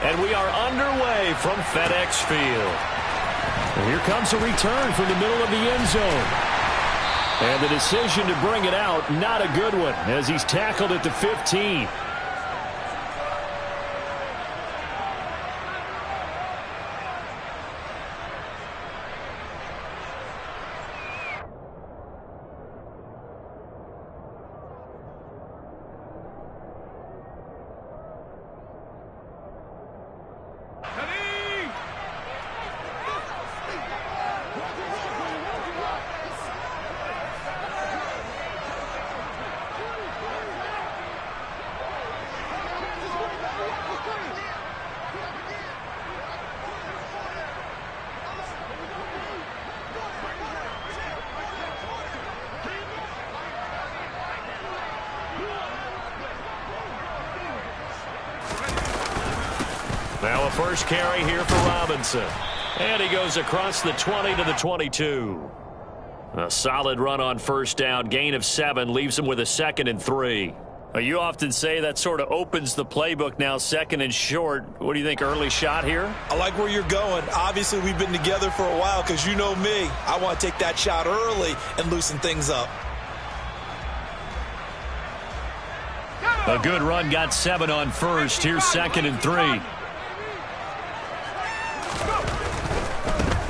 And we are underway from FedEx Field. And here comes a return from the middle of the end zone. And the decision to bring it out, not a good one, as he's tackled at the 15. Now a first carry here for Robinson. And he goes across the 20 to the 22. A solid run on first down. Gain of 7 leaves him with a 2nd and 3. You often say that sort of opens the playbook now, 2nd and short. What do you think, early shot here? I like where you're going. Obviously, we've been together for a while because you know me. I want to take that shot early and loosen things up. A good run, got 7 on first. Here's 2nd and 3.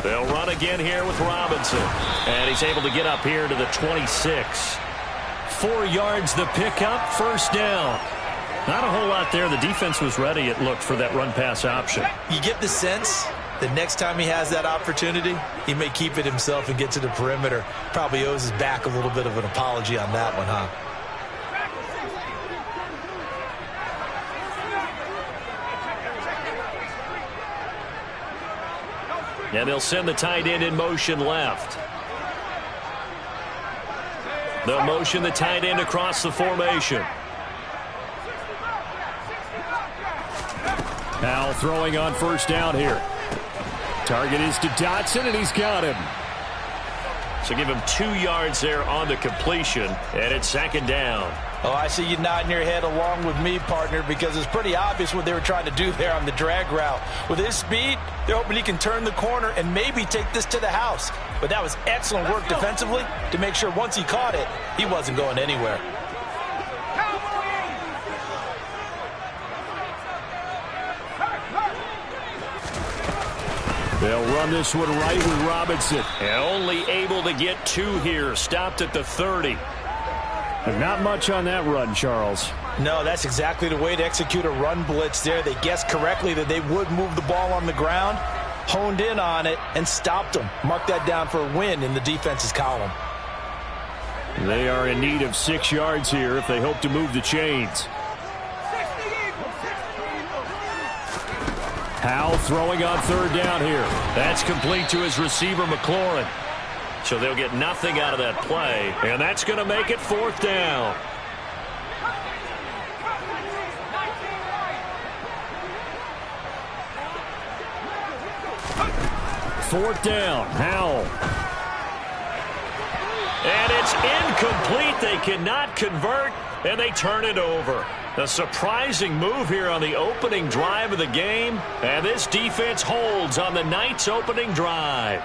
They'll run again here with Robinson. And he's able to get up here to the 26. 4 yards the pickup, first down. Not a whole lot there. The defense was ready, it looked, for that run-pass option. You get the sense that next time he has that opportunity, he may keep it himself and get to the perimeter. Probably owes his back a little bit of an apology on that one, huh? And they'll send the tight end in motion left. They'll motion the tight end across the formation. Now throwing on first down here. Target is to Dotson, and he's got him. So give him 2 yards there on the completion, and it's 2nd down. Oh, I see you nodding your head along with me, partner, because it's pretty obvious what they were trying to do there on the drag route. With his speed, they're hoping he can turn the corner and maybe take this to the house. But that was excellent work defensively to make sure once he caught it, he wasn't going anywhere. They'll run this one right with Robinson. And only able to get 2 here. Stopped at the 30. And not much on that run, Charles. No, that's exactly the way to execute a run blitz there. They guessed correctly that they would move the ball on the ground, honed in on it, and stopped them. Mark that down for a win in the defense's column. They are in need of 6 yards here if they hope to move the chains. Howell throwing on 3rd down here. That's complete to his receiver, McLaurin. So they'll get nothing out of that play, and that's going to make it 4th down. Fourth down, Howell. And it's incomplete. They cannot convert, and they turn it over. A surprising move here on the opening drive of the game, and this defense holds on the night's opening drive.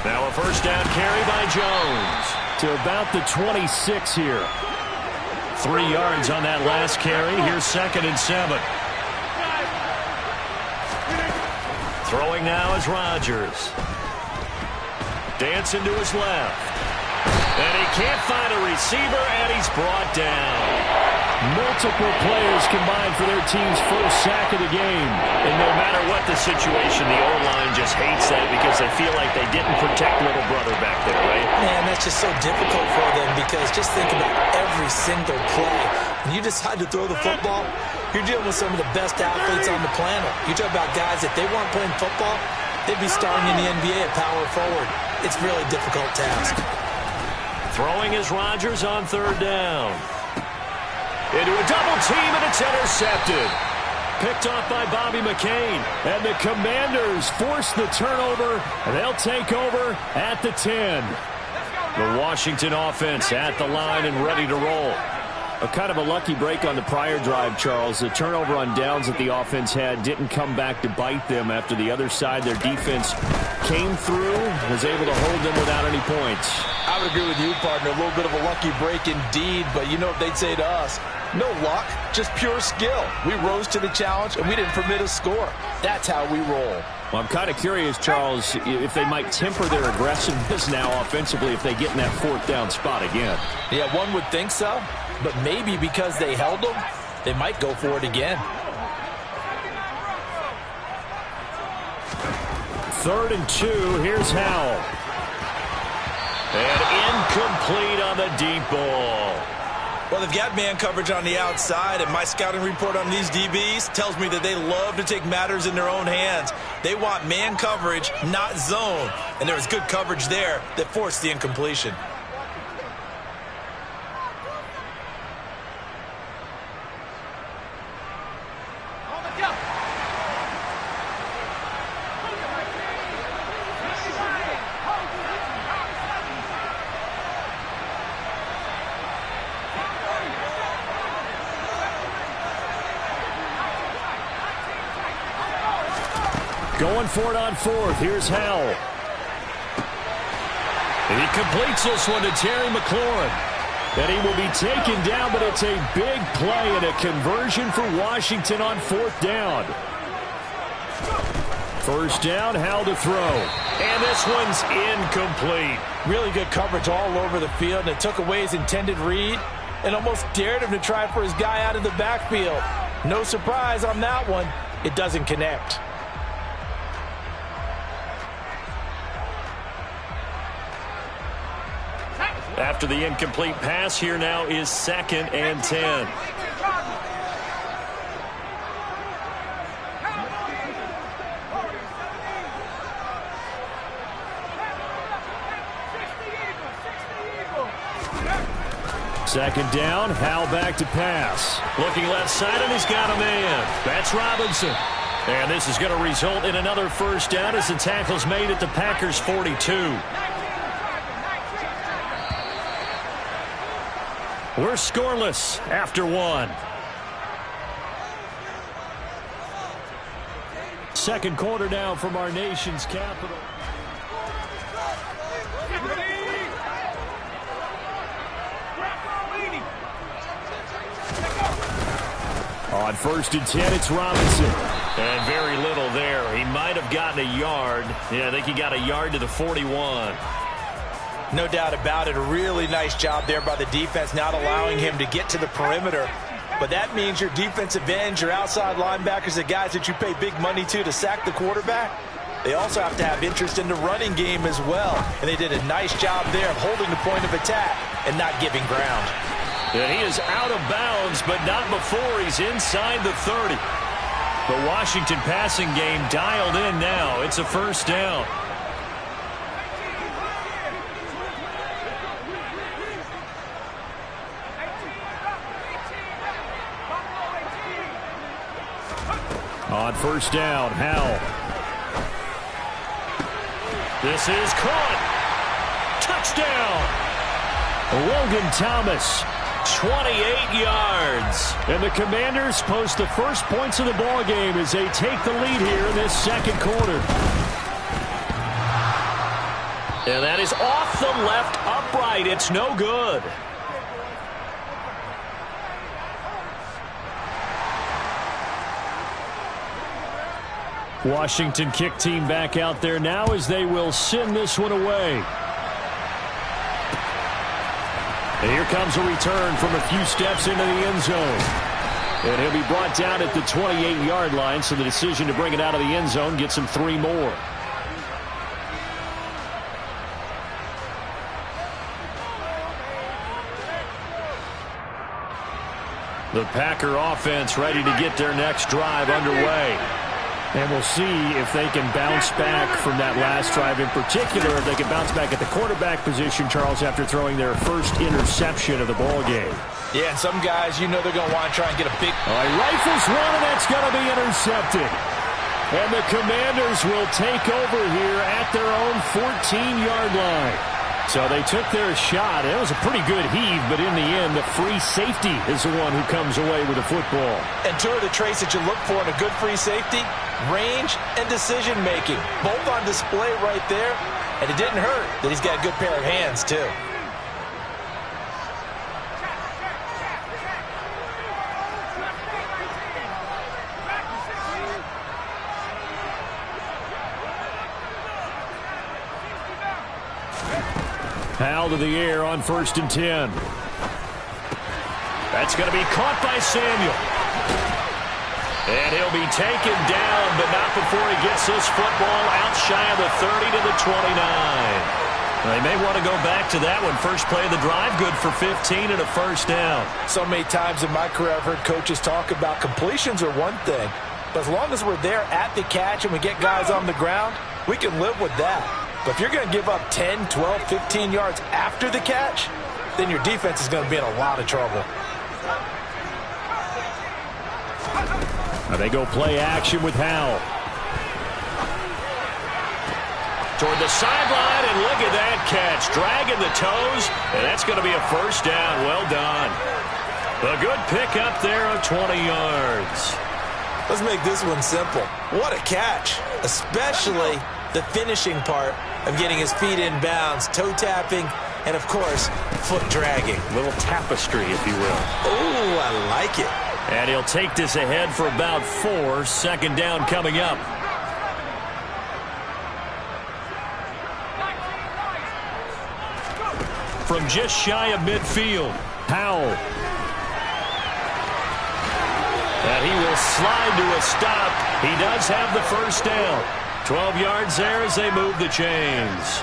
Now a first down carry by Jones to about the 26 here. 3 yards on that last carry. Here's 2nd and 7. Throwing now is Rodgers. Dancing to his left. And he can't find a receiver, and he's brought down. Multiple players combined for their team's first sack of the game. And no matter what the situation, the O-line just hates that because they feel like they didn't protect little brother back there, right? Man, that's just so difficult for them because just think about every single play. When you decide to throw the football, you're dealing with some of the best athletes on the planet. You talk about guys, if they weren't playing football, they'd be starting in the NBA at power forward. It's a really difficult task. Throwing is Rodgers on 3rd down. Into a double team, and it's intercepted. Picked off by Bobby McCain. And the Commanders force the turnover, and they'll take over at the 10. The Washington offense at the line and ready to roll. A kind of a lucky break on the prior drive, Charles. The turnover on downs that the offense had didn't come back to bite them after the other side. Their defense came through, was able to hold them without any points. I would agree with you, partner. A little bit of a lucky break indeed, but you know what they'd say to us? No luck, just pure skill. We rose to the challenge, and we didn't permit a score. That's how we roll. Well, I'm kind of curious, Charles, if they might temper their aggressiveness now offensively if they get in that fourth down spot again. Yeah, one would think so, but maybe because they held them, they might go for it again. 3rd and 2, here's Howell. And incomplete on the deep ball. Well, they've got man coverage on the outside, and my scouting report on these DBs tells me that they love to take matters in their own hands. They want man coverage, not zone. And there was good coverage there that forced the incompletion. Going for it on 4th. Here's Howell. And he completes this one to Terry McLaurin. And he will be taken down, but it's a big play and a conversion for Washington on 4th down. 1st down, Howell to throw. And this one's incomplete. Really good coverage all over the field, and it took away his intended read and almost dared him to try for his guy out of the backfield. No surprise on that one. It doesn't connect. After the incomplete pass, here now is 2nd and 10. Second down, Howell back to pass. Looking left side, and he's got a man. That's Robinson. And this is going to result in another 1st down as the tackle's made at the Packers' 42. We're scoreless after 1. Second quarter now from our nation's capital. On 1st and 10, it's Robinson. And very little there. He might have gotten a yard. Yeah, I think he got a yard to the 41. No doubt about it. A really nice job there by the defense, not allowing him to get to the perimeter. But that means your defensive ends, your outside linebackers, the guys that you pay big money to sack the quarterback, they also have to have interest in the running game as well. And they did a nice job there of holding the point of attack and not giving ground. And he is out of bounds, but not before he's inside the 30. The Washington passing game dialed in now. It's a 1st down. On 1st down, Howell. This is caught. Touchdown. Logan Thomas. 28 yards. And the Commanders post the first points of the ball game as they take the lead here in this second quarter. And that is off the left upright. It's no good. Washington kick team back out there now as they will send this one away. And here comes a return from a few steps into the end zone. And he'll be brought down at the 28-yard line, so the decision to bring it out of the end zone gets him 3 more. The Packer offense ready to get their next drive underway. And we'll see if they can bounce back from that last drive in particular, if they can bounce back at the quarterback position, Charles, after throwing their first interception of the ball game. Yeah, and some guys, you know they're going to want to try and get a big... All right, rifles one, and that's going to be intercepted. And the Commanders will take over here at their own 14-yard line. So they took their shot. It was a pretty good heave, but in the end, the free safety is the one who comes away with the football. And two of the traits that you look for in a good free safety, range and decision-making. Both on display right there, and it didn't hurt that he's got a good pair of hands, too. Howell to the air on 1st and 10. That's going to be caught by Samuel. And he'll be taken down, but not before he gets this football out shy of the 30 to the 29. They may want to go back to that one. First play of the drive, good for 15 and a first down. So many times in my career I've heard coaches talk about completions are one thing, but as long as we're there at the catch and we get guys on the ground, we can live with that. But if you're going to give up 10, 12, 15 yards after the catch, then your defense is going to be in a lot of trouble. Now they go play action with Howell. Toward the sideline, and look at that catch. Dragging the toes, and that's going to be a first down. Well done. A good pick up there of 20 yards. Let's make this one simple. What a catch, especially the finishing part of getting his feet in bounds, toe tapping, and of course, foot dragging. Little tapestry, if you will. Oh, I like it. And he'll take this ahead for about 4. Second down coming up. From just shy of midfield, Howell. And he will slide to a stop. He does have the first down. 12 yards there as they move the chains.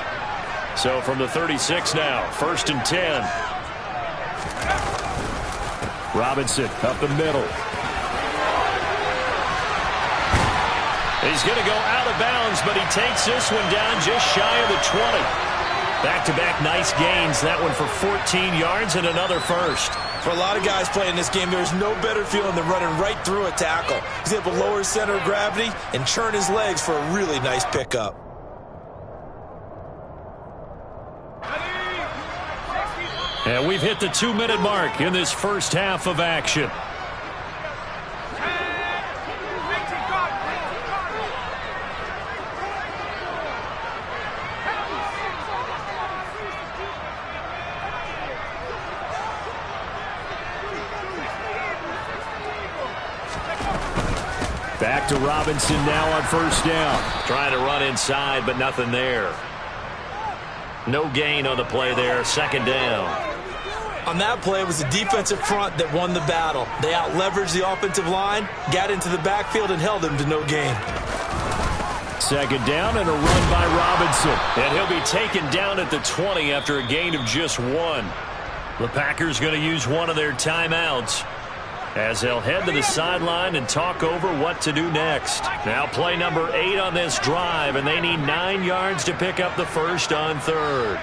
So from the 36 now, 1st and 10. Robinson up the middle. He's going to go out of bounds, but he takes this one down just shy of the 20. Back-to-back nice gains. That one for 14 yards and another first. For a lot of guys playing this game, there's no better feeling than running right through a tackle. He's able to lower his center of gravity and churn his legs for a really nice pickup. And we've hit the 2-minute mark in this first half of action. Back to Robinson now on 1st down. Trying to run inside, but nothing there. No gain on the play there. 2nd down. On that play, it was the defensive front that won the battle. They out-leveraged the offensive line, got into the backfield, and held them to no gain. 2nd down and a run by Robinson. And he'll be taken down at the 20 after a gain of just 1. The Packers going to use one of their timeouts as they'll head to the sideline and talk over what to do next. Now play number 8 on this drive, and they need 9 yards to pick up the first on 3rd.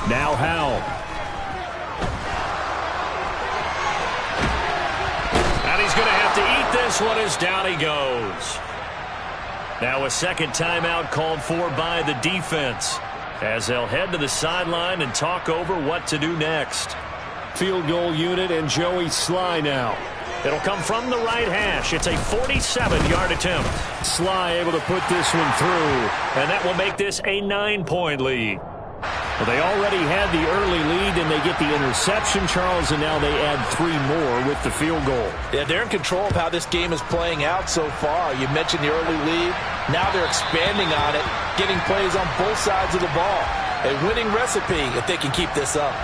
Now Howell. And he's going to have to eat this one as down he goes. Now a second timeout called for by the defense as they'll head to the sideline and talk over what to do next. Field goal unit and Joey Sly now. It'll come from the right hash. It's a 47-yard attempt. Sly able to put this one through. And that will make this a 9-point lead. Well, they already had the early lead, and they get the interception, Charles, and now they add 3 more with the field goal. Yeah, they're in control of how this game is playing out so far. You mentioned the early lead. Now they're expanding on it, getting plays on both sides of the ball. A winning recipe if they can keep this up.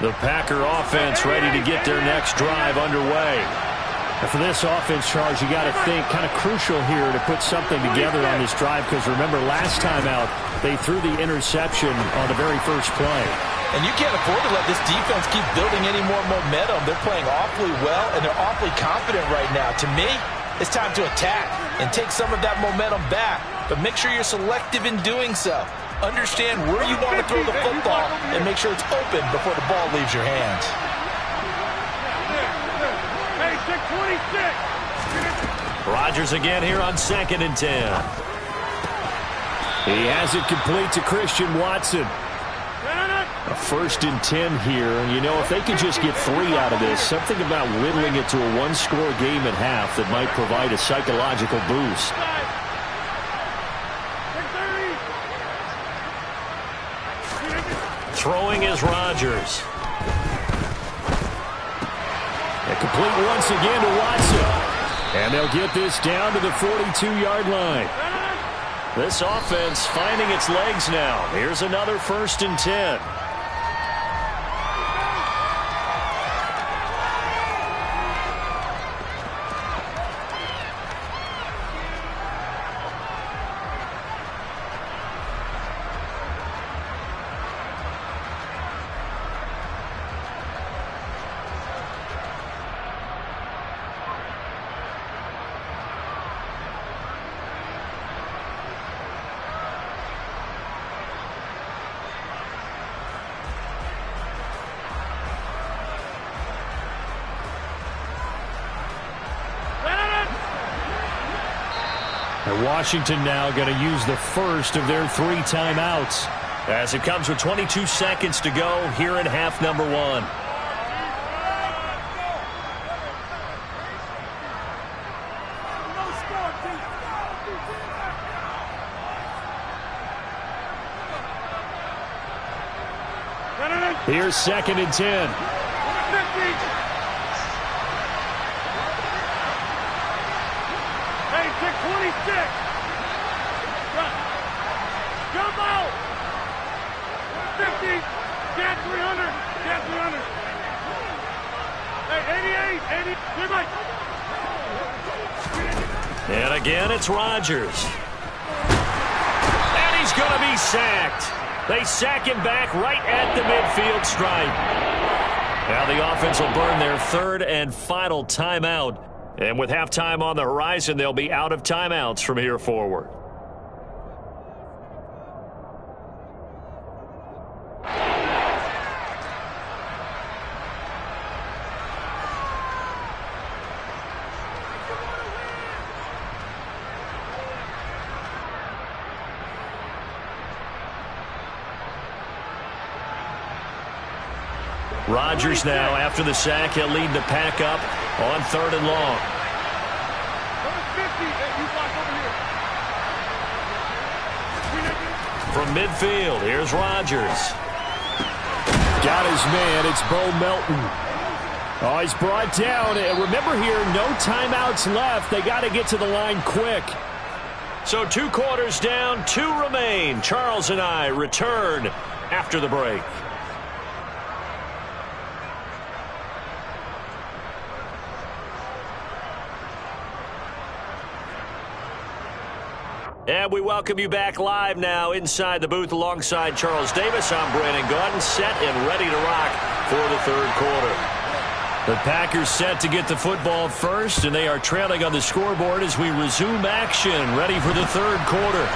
The Packer offense ready to get their next drive underway. And for this offense, Charles, you got to think kind of crucial here to put something together on this drive, because remember last time out they threw the interception on the very first play. And you can't afford to let this defense keep building any more momentum. They're playing awfully well, and they're awfully confident right now. To me, it's time to attack and take some of that momentum back. But make sure you're selective in doing so. Understand where you want to throw the football and make sure it's open before the ball leaves your hands. Hey, 626. Rodgers again here on 2nd and 10. He has it complete to Christian Watson. A 1st and 10 here. You know, if they could just get 3 out of this, something about whittling it to a one-score game at half that might provide a psychological boost. Throwing is Rodgers. A complete once again to Watson. And they'll get this down to the 42-yard line. This offense finding its legs now. Here's another 1st and 10. And Washington now going to use the first of their 3 timeouts. As it comes with 22 seconds to go here in half number 1. Here's 2nd and 10. Hey, 626. Jump out. 50. Get 300. Get 300. Hey, 88. 80. And again, it's Rodgers. And he's going to be sacked. They sack him back right at the midfield stripe. Now the offense will burn their 3rd and final timeout. And with halftime on the horizon, they'll be out of timeouts from here forward. Rodgers now, after the sack, he'll lead the pack up on 3rd and long. From midfield, here's Rodgers. Got his man, it's Bo Melton. Oh, he's brought down. And remember here, no timeouts left. They got to get to the line quick. So 2 quarters down, 2 remain. Charles and I return after the break. And we welcome you back live now inside the booth alongside Charles Davis. I'm Brandon Gaudin, set and ready to rock for the 3rd quarter. The Packers set to get the football first, and they are trailing on the scoreboard as we resume action, ready for the 3rd quarter.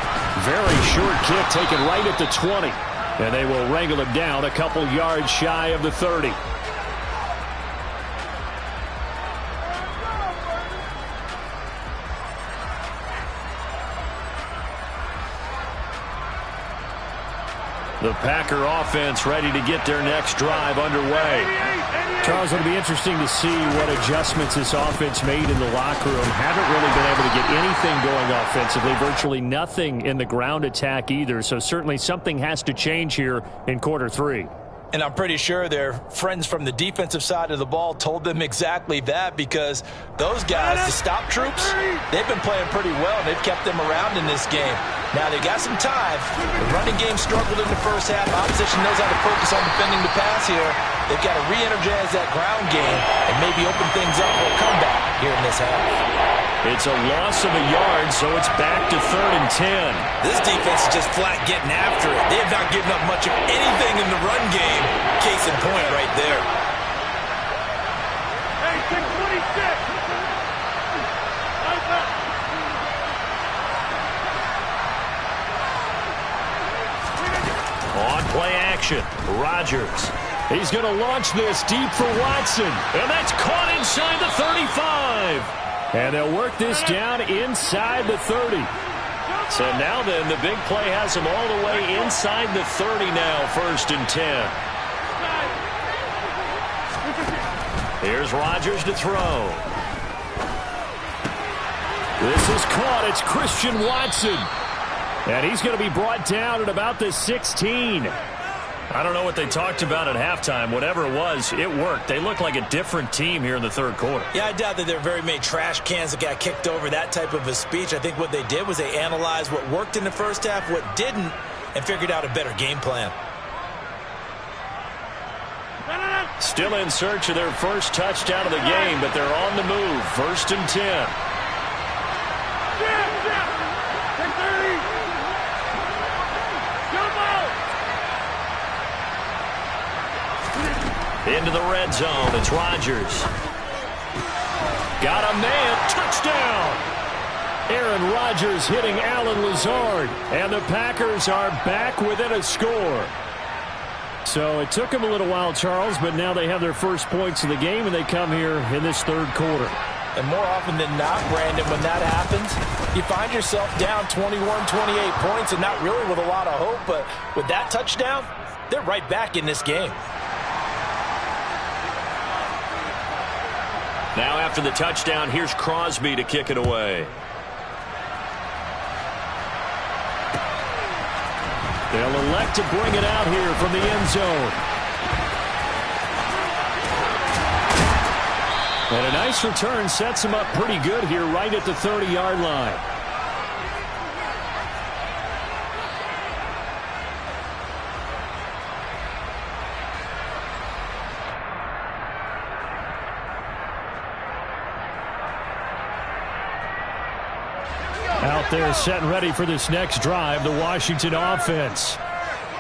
Very short kick taken right at the 20. And they will wrangle it down a couple yards shy of the 30. The Packer offense ready to get their next drive underway. Charles, it'll be interesting to see what adjustments this offense made in the locker room. Haven't really been able to get anything going offensively, virtually nothing in the ground attack either. So certainly something has to change here in quarter 3. And I'm pretty sure their friends from the defensive side of the ball told them exactly that, because those guys, the stop troops, they've been playing pretty well. They've kept them around in this game. Now, they got some time. The running game struggled in the first half. Opposition knows how to focus on defending the pass here. they've got to re-energize that ground game and maybe open things up for a comeback here in this half. It's a loss of a yard, so it's back to 3rd and 10. This defense is just flat getting after it. They have not given up much of anything in the run game. Case in point right there. Hey, 626. On play action, Rodgers. He's going to launch this deep for Watson. And that's caught inside the 35. And they'll work this down inside the 30. So now then, the big play has him all the way inside the 30 now, 1st and 10. Here's Rodgers to throw. This is caught. It's Christian Watson. And he's going to be brought down at about the 16. I don't know what they talked about at halftime. Whatever it was, it worked. They look like a different team here in the 3rd quarter. Yeah, I doubt that there are very many trash cans that got kicked over, that type of a speech. I think what they did was they analyzed what worked in the first half, what didn't, and figured out a better game plan. Still in search of their first touchdown of the game, but they're on the move. 1st and 10. Into the red zone. It's Rodgers. Got a man. Touchdown. Aaron Rodgers hitting Allen Lazard. And the Packers are back within a score. So it took them a little while, Charles, but now they have their first points of the game, and they come here in this 3rd quarter. And more often than not, Brandon, when that happens, you find yourself down 21, 28 points and not really with a lot of hope. But with that touchdown, they're right back in this game. Now after the touchdown, here's Crosby to kick it away. They'll elect to bring it out here from the end zone. And a nice return sets him up pretty good here right at the 30-yard line. Out there set and ready for this next drive, the Washington offense.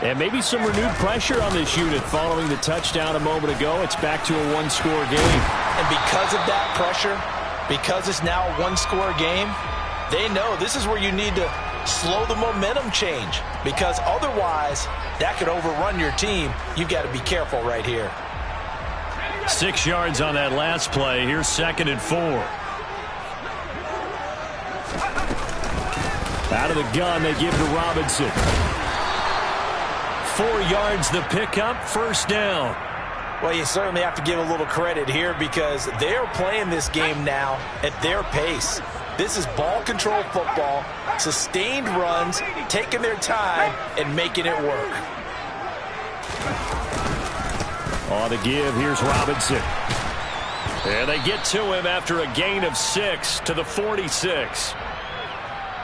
And maybe some renewed pressure on this unit following the touchdown a moment ago. It's back to a one-score game. And because of that pressure, because it's now a one-score game, they know this is where you need to slow the momentum change. Because otherwise, that could overrun your team. You've got to be careful right here. 6 yards on that last play. Here's 2nd and 4. Out of the gun, they give to Robinson. 4 yards the pickup, 1st down. Well, you certainly have to give a little credit here because they're playing this game now at their pace. This is ball control football, sustained runs, taking their time, and making it work. On the give, here's Robinson. And they get to him after a gain of 6 to the 46.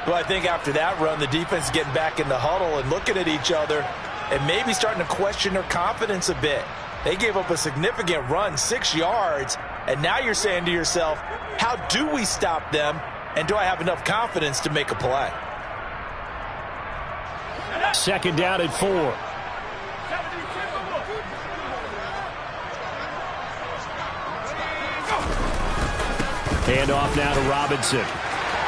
Well, I think after that run, the defense is getting back in the huddle and looking at each other and maybe starting to question their confidence a bit. They gave up a significant run, 6 yards, and now you're saying to yourself, how do we stop them, and do I have enough confidence to make a play? 2nd down and 4. Handoff now to Robinson.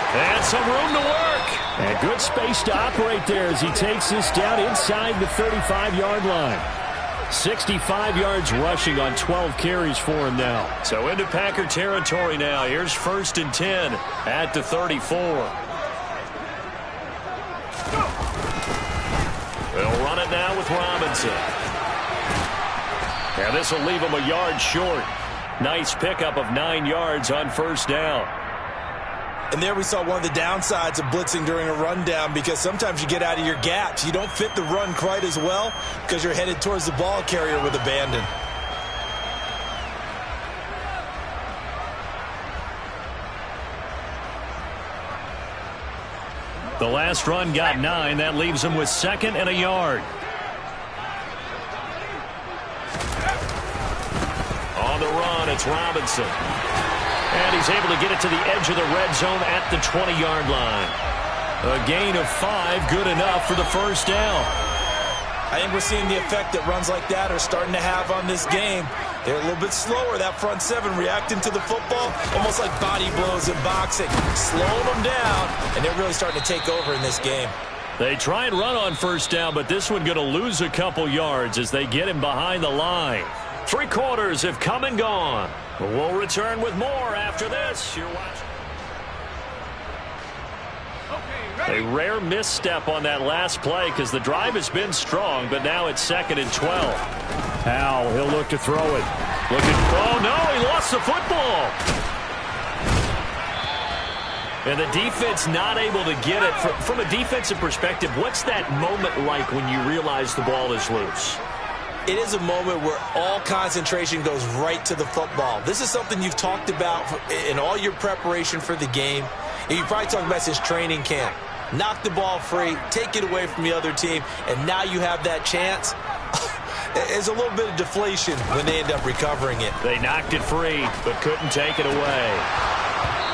And some room to work. And good space to operate there as he takes this down inside the 35-yard line. 65 yards rushing on 12 carries for him now. So into Packer territory now. Here's 1st and 10 at the 34. They'll run it now with Robinson. And this will leave him a yard short. Nice pickup of 9 yards on 1st down. And there we saw one of the downsides of blitzing during a rundown because sometimes you get out of your gaps. You don't fit the run quite as well because you're headed towards the ball carrier with abandon. The last run got 9. That leaves him with 2nd and a yard. On the run, it's Robinson. And he's able to get it to the edge of the red zone at the 20-yard line. A gain of 5, good enough for the first down. I think we're seeing the effect that runs like that are starting to have on this game. They're a little bit slower, that front seven, reacting to the football, almost like body blows in boxing, slowing them down, and they're really starting to take over in this game. They try and run on first down, but this one going to lose a couple yards as they get him behind the line. 3 quarters have come and gone. We'll return with more after this. You're watching. A rare misstep on that last play because the drive has been strong, but now it's 2nd and 12. Howell, he'll look to throw it. Oh, no, he lost the football. And the defense not able to get it. From a defensive perspective, what's that moment like when you realize the ball is loose? It is a moment where all concentration goes right to the football. This is something you've talked about in all your preparation for the game. You probably talked about since training camp. Knock the ball free, take it away from the other team, and now you have that chance. There's a little bit of deflation when they end up recovering it. They knocked it free, but couldn't take it away.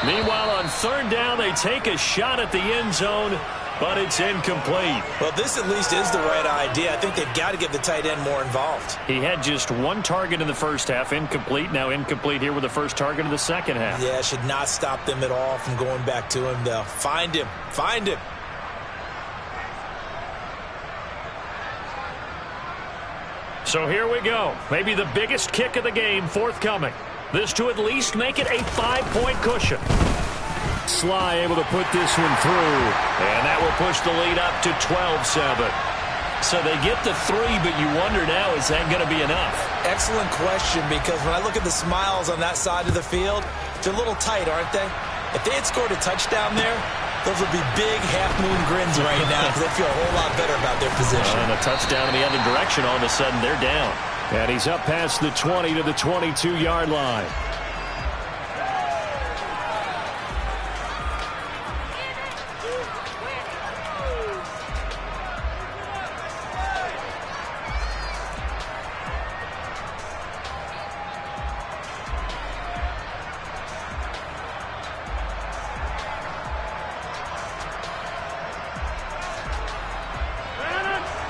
Meanwhile, on 3rd down, they take a shot at the end zone, but it's incomplete. Well, this at least is the right idea. I think they've got to get the tight end more involved. He had just 1 target in the first half, incomplete. Now incomplete here with the first target of the second half. Yeah, should not stop them at all from going back to him, though. Find him. Find him. So here we go. Maybe the biggest kick of the game forthcoming. This to at least make it a 5-point cushion. Sly able to put this one through. And that will push the lead up to 12-7. So they get the 3, but you wonder now, is that going to be enough? Excellent question, because when I look at the smiles on that side of the field, they're a little tight, aren't they? If they had scored a touchdown there, those would be big half-moon grins right now because they feel a whole lot better about their position. And a touchdown in the other direction, all of a sudden they're down. And he's up past the 20 to the 22-yard line.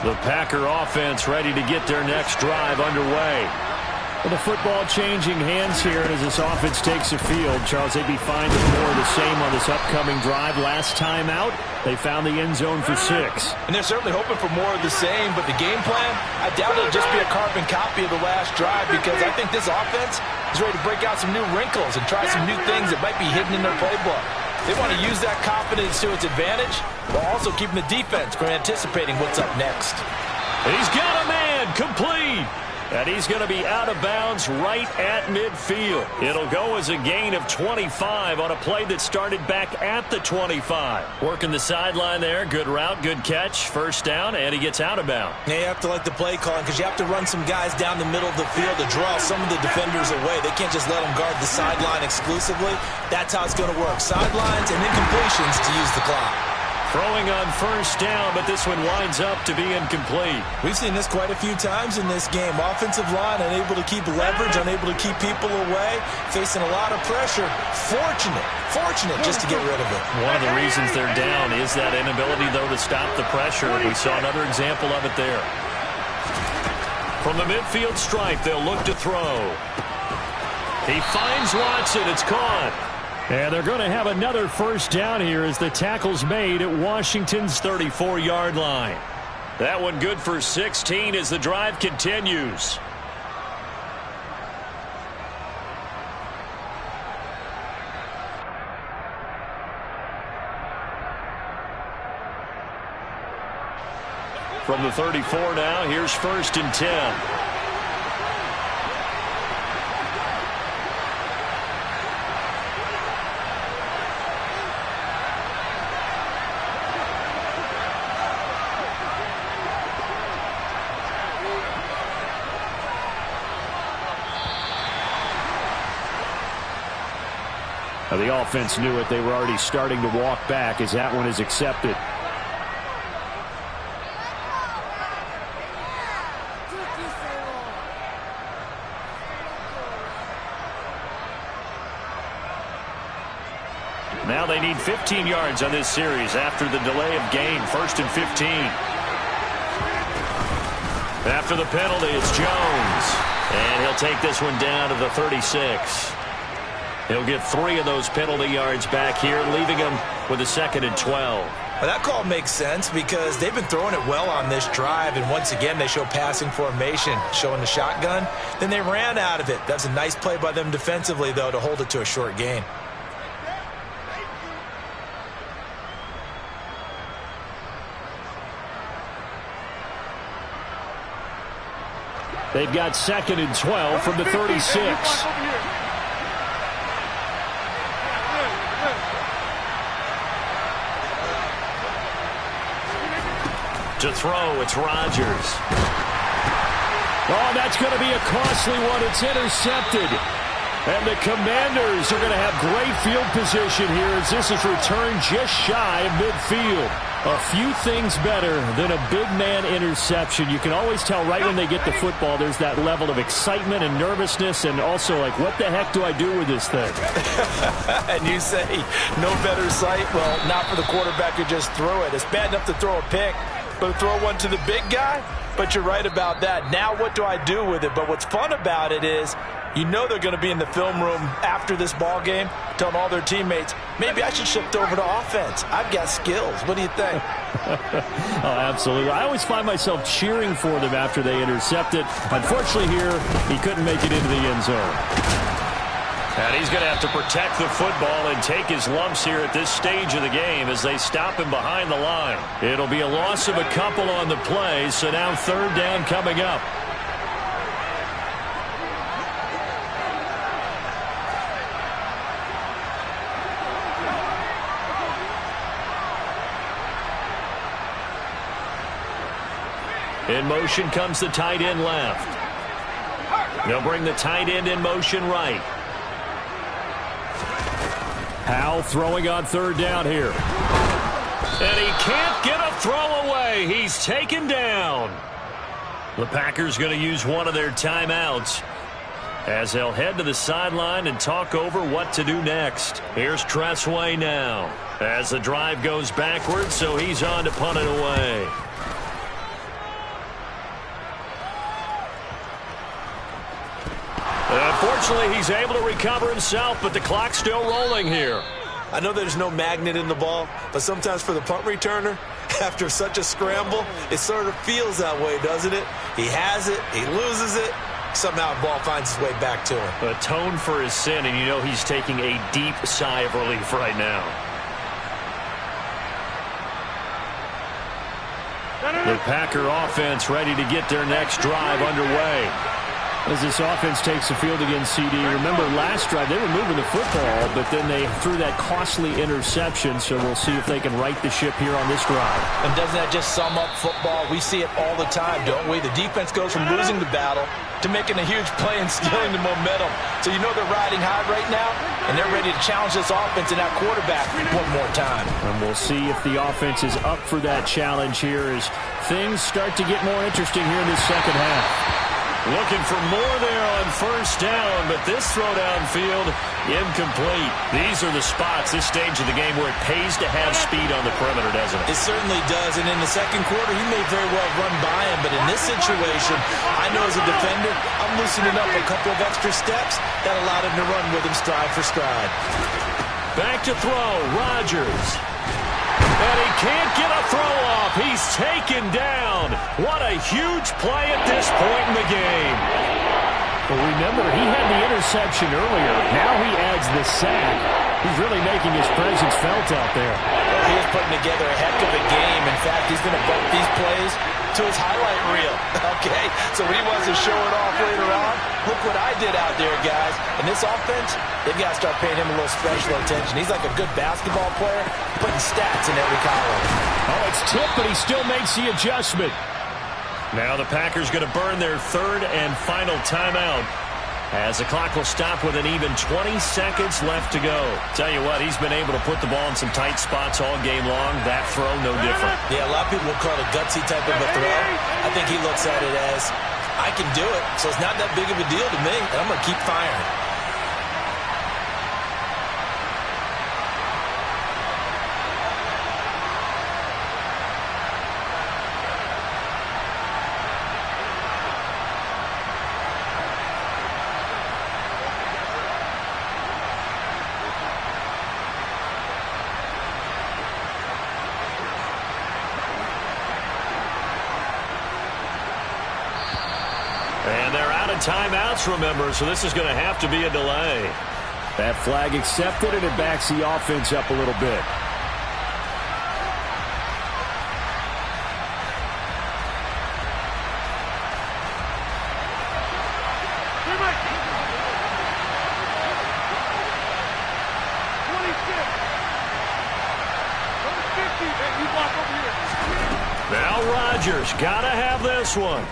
The Packer offense ready to get their next drive underway. Well, the football changing hands here as this offense takes the field. Charles, they'd be fine with more of the same on this upcoming drive. Last time out, they found the end zone for 6. And they're certainly hoping for more of the same, but the game plan, I doubt it'll just be a carbon copy of the last drive because I think this offense is ready to break out some new wrinkles and try some new things that might be hidden in their playbook. They want to use that confidence to its advantage while also keeping the defense from anticipating what's up next. He's got a man complete. And he's going to be out of bounds right at midfield. It'll go as a gain of 25 on a play that started back at the 25. Working the sideline there. Good route, good catch. First down, and he gets out of bounds. Yeah, you have to like the play calling because you have to run some guys down the middle of the field to draw some of the defenders away. They can't just let them guard the sideline exclusively. That's how it's going to work. Sidelines and incompletions to use the clock. Throwing on first down, but this one winds up to be incomplete. We've seen this quite a few times in this game. Offensive line unable to keep leverage, unable to keep people away, facing a lot of pressure. Fortunate just to get rid of it. One of the reasons they're down is that inability, though, to stop the pressure. We saw another example of it there. From the midfield stripe, they'll look to throw. He finds Watson. It's caught. And they're going to have another first down here as the tackle's made at Washington's 34-yard line. That one good for 16 as the drive continues. From the 34 now, here's 1st and 10. The offense knew it. They were already starting to walk back as that one is accepted. Now they need 15 yards on this series after the delay of game. 1st and 15. After the penalty, it's Jones. And he'll take this one down to the 36. He'll get 3 of those penalty yards back here, leaving him with a 2nd and 12. Well, that call makes sense because they've been throwing it well on this drive, and once again they show passing formation, showing the shotgun. Then they ran out of it. That's a nice play by them defensively, though, to hold it to a short gain. They've got 2nd and 12 from the 36. To throw, it's Rodgers. Oh, that's going to be a costly one. It's intercepted. And the Commanders are going to have great field position here as this is returned just shy of midfield. A few things better than a big man interception. You can always tell right when they get the football, there's that level of excitement and nervousness and also like, what the heck do I do with this thing? And you say, no better sight? Well, not for the quarterback who just threw it. It's bad enough to throw a pick, but to throw one to the big guy? But you're right about that. Now what do I do with it? But what's fun about it is, you know they're going to be in the film room after this ball game telling all their teammates, maybe I should shift over to offense. I've got skills. What do you think? Oh, absolutely. I always find myself cheering for them after they intercept it. Unfortunately here, he couldn't make it into the end zone. And he's going to have to protect the football and take his lumps here at this stage of the game as they stop him behind the line. It'll be a loss of a couple on the play, so now 3rd down coming up. In motion comes the tight end left. They'll bring the tight end in motion right. Powell throwing on 3rd down here. And he can't get a throw away. He's taken down. The Packers going to use one of their timeouts as they'll head to the sideline and talk over what to do next. Here's Tressway now as the drive goes backwards, so he's on to punt it away. Unfortunately, he's able to recover himself, but the clock's still rolling here. I know there's no magnet in the ball, but sometimes for the punt returner, after such a scramble, it sort of feels that way, doesn't it? He has it, he loses it, somehow the ball finds its way back to him. Atone for his sin, and you know he's taking a deep sigh of relief right now. The Packer offense ready to get their next drive underway. As this offense takes the field against CD, remember last drive they were moving the football, but then they threw that costly interception, so we'll see if they can right the ship here on this drive. And doesn't that just sum up football? We see it all the time, don't we? The defense goes from losing the battle to making a huge play and stealing the momentum. So you know they're riding high right now, and they're ready to challenge this offense and that quarterback one more time. And we'll see if the offense is up for that challenge here as things start to get more interesting here in this second half. Looking for more there on 1st down, but this throw downfield, incomplete. These are the spots, this stage of the game, where it pays to have speed on the perimeter, doesn't it? It certainly does, and in the second quarter, he may very well run by him, but in this situation, I know as a defender, I'm loosening up a couple of extra steps that allowed him to run with him stride for stride. Back to throw, Rodgers. And he can't get a throw off. He's taken down. What a huge play at this point in the game. Well, remember, he had the interception earlier. Now he adds the sack. He's really making his presence felt out there. Well, he is putting together a heck of a game. In fact, he's going to bump these plays to his highlight reel. Okay, so when he wants to show it off later on, look what I did out there, guys. And this offense, they've got to start paying him a little special attention. He's like a good basketball player, putting stats in every column. Oh, it's tipped, but he still makes the adjustment. Now the Packers going to burn their 3rd and final timeout as the clock will stop with an even 20 seconds left to go. Tell you what, he's been able to put the ball in some tight spots all game long. That throw, no different. Yeah, a lot of people will call it a gutsy type of a throw. I think he looks at it as, I can do it, so it's not that big of a deal to me, and I'm going to keep firing. timeouts, remember, so this is going to have to be a delay. That flag accepted, and it backs the offense up a little bit. Now Rodgers got to have this one.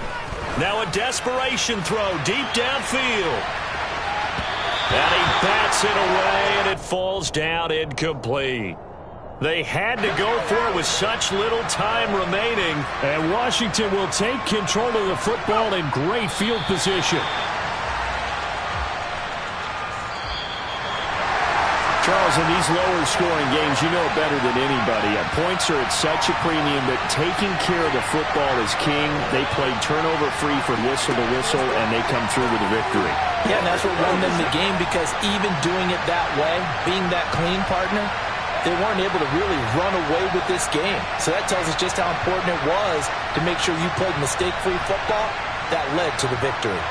Now a desperation throw deep downfield. And he bats it away, and it falls down incomplete. They had to go for it with such little time remaining. And Washington will take control of the football in great field position. Charles, in these lower-scoring games, you know better than anybody. Points are at such a premium that taking care of the football is king. They played turnover-free from whistle to whistle, and they come through with a victory. Yeah, and that's what won them the game, because even doing it that way, being that clean partner, they weren't able to really run away with this game. So that tells us just how important it was to make sure you played mistake-free football. That led to the victory.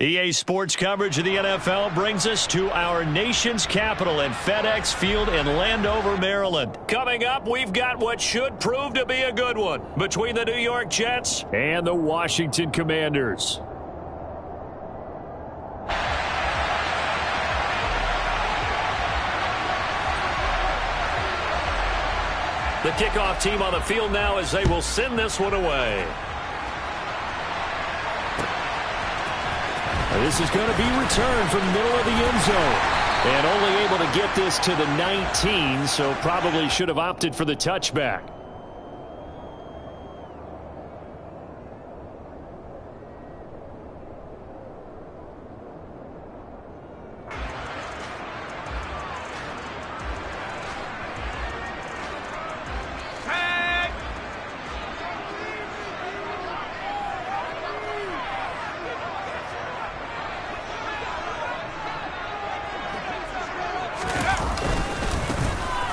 EA Sports coverage of the NFL brings us to our nation's capital at FedEx Field in Landover, Maryland. Coming up, we've got what should prove to be a good one between the New York Jets and the Washington Commanders. The kickoff team on the field now as they will send this one away. This is going to be returned from the middle of the end zone. And only able to get this to the 19, so probably should have opted for the touchback.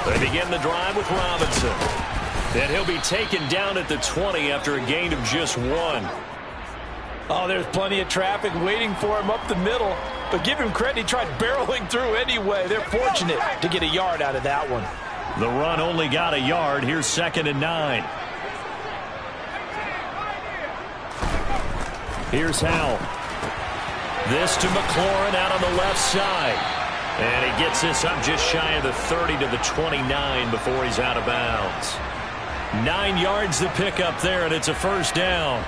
They begin the drive with Robinson. And he'll be taken down at the 20 after a gain of just 1. Oh, there's plenty of traffic waiting for him up the middle. But give him credit, he tried barreling through anyway. They're fortunate to get a yard out of that one. The run only got a yard. Here's 2nd and 9. Here's Howell. This to McLaurin out on the left side. And he gets this up just shy of the 30 to the 29 before he's out of bounds. 9 yards to pick up there, and it's a first down.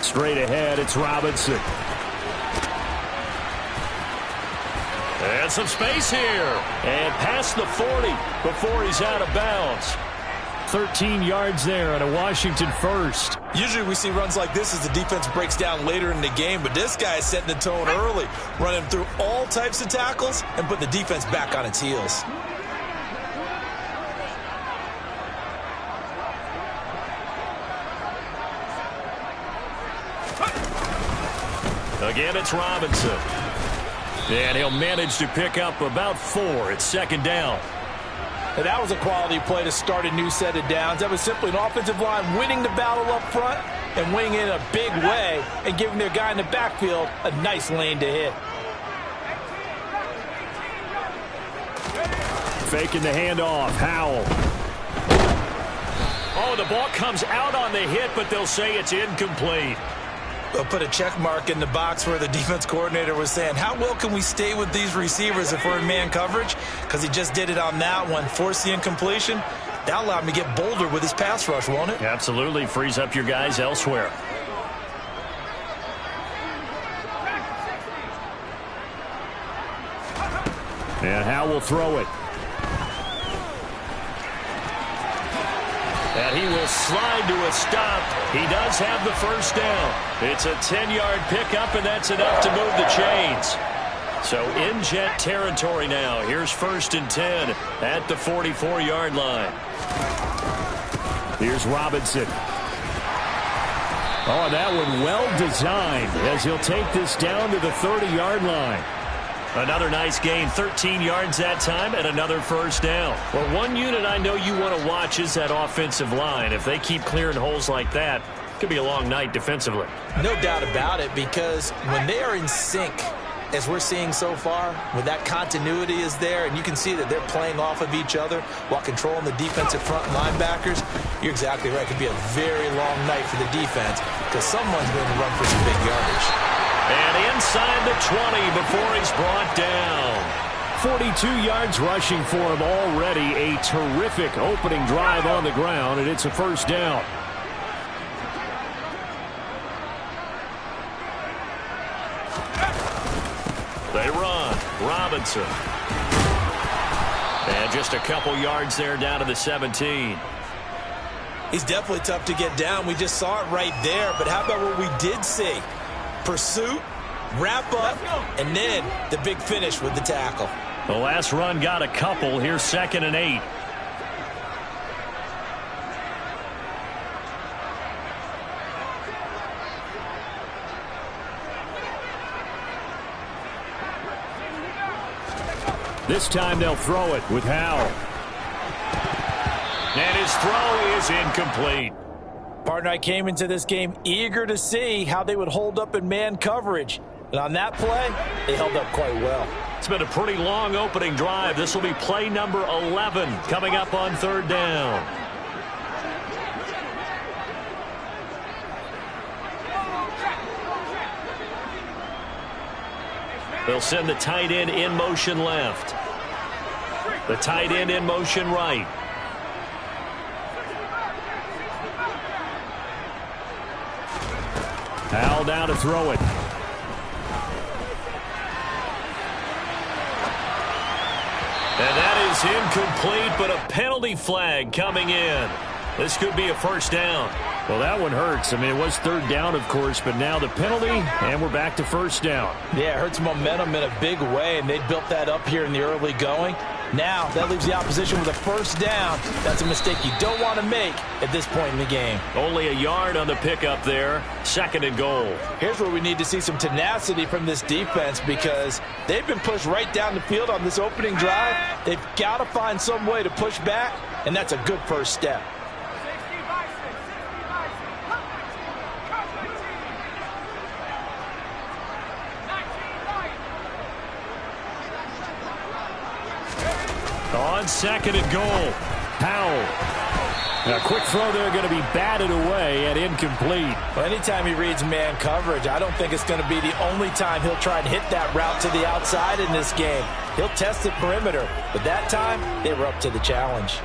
Straight ahead, it's Robinson. And some space here. And past the 40 before he's out of bounds. 13 yards there on a Washington first. Usually we see runs like this as the defense breaks down later in the game, but this guy is setting the tone early, running through all types of tackles and putting the defense back on its heels. Again, it's Robinson. And he'll manage to pick up about 4. It's 2nd down. And that was a quality play to start a new set of downs. That was simply an offensive line winning the battle up front and winning in a big way and giving their guy in the backfield a nice lane to hit. Faking the handoff. Howell. Oh, the ball comes out on the hit, but they'll say it's incomplete. They'll put a check mark in the box where the defense coordinator was saying, how well can we stay with these receivers if we're in man coverage? Because he just did it on that one, forced the incompletion. That'll allow him to get bolder with his pass rush, won't it? Absolutely. Frees up your guys elsewhere. And Howell will throw it. And he will slide to a stop. He does have the first down. It's a 10-yard pickup, and that's enough to move the chains. So in Jet territory now. Here's 1st and 10 at the 44-yard line. Here's Robinson. Oh, that one well designed as he'll take this down to the 30-yard line. Another nice gain, 13 yards that time, and another first down. Well, one unit I know you want to watch is that offensive line. If they keep clearing holes like that, it could be a long night defensively. No doubt about it, because when they are in sync, as we're seeing so far, when that continuity is there, and you can see that they're playing off of each other while controlling the defensive front linebackers, you're exactly right. It could be a very long night for the defense because someone's going to run for some big yardage. And inside the 20 before he's brought down. 42 yards rushing for him already. A terrific opening drive on the ground, and it's a first down. They run. Robinson. And just a couple yards there down to the 17. He's definitely tough to get down. We just saw it right there. But how about what we did see? Pursuit, wrap up, and then the big finish with the tackle. The last run got a couple. Here's 2nd and 8. This time they'll throw it with Howell. And his throw is incomplete. Partner, I came into this game eager to see how they would hold up in man coverage. And on that play, they held up quite well. It's been a pretty long opening drive. This will be play number 11 coming up on 3rd down. They'll send the tight end in motion left. The tight end in motion right. Howell down to throw it. And that is incomplete, but a penalty flag coming in. This could be a 1st down. Well, that one hurts. I mean, it was 3rd down, of course, but now the penalty, and we're back to 1st down. Yeah, it hurts momentum in a big way, and they built that up here in the early going. Now, that leaves the opposition with a 1st down. That's a mistake you don't want to make at this point in the game. Only a yard on the pickup there. 2nd and goal. Here's where we need to see some tenacity from this defense because they've been pushed right down the field on this opening drive. They've got to find some way to push back, and that's a good 1st step. On 2nd and goal, Howell. A quick throw there going to be batted away and incomplete. Well, anytime he reads man coverage, I don't think it's going to be the only time he'll try and hit that route to the outside in this game. He'll test the perimeter, but that time they were up to the challenge.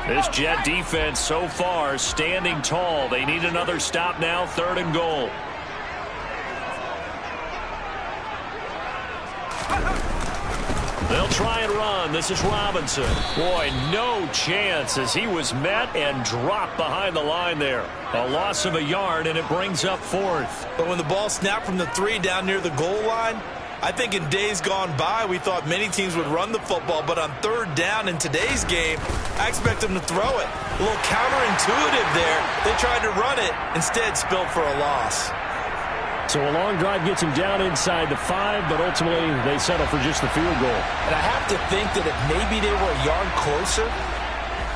this Jet defense so far standing tall. They need another stop now. 3rd and goal. They'll try and run. This is Robinson. Boy, no chance as he was met and dropped behind the line there. A loss of a yard, and it brings up 4th. But when the ball snapped from the 3 down near the goal line, I think in days gone by, we thought many teams would run the football. But on 3rd down in today's game, I expect them to throw it. A little counterintuitive there. They tried to run it, instead spilled for a loss. So a long drive gets him down inside the 5, but ultimately they settle for just the field goal. And I have to think that if maybe they were a yard closer,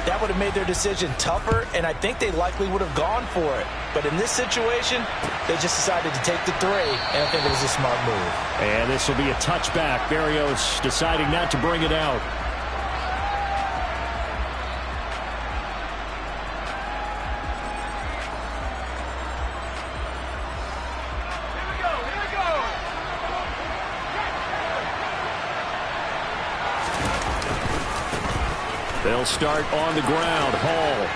that would have made their decision tougher, and I think they likely would have gone for it. But in this situation, they just decided to take the 3, and I think it was a smart move. And this will be a touchback. Berrios deciding not to bring it out. They'll start on the ground. Hall.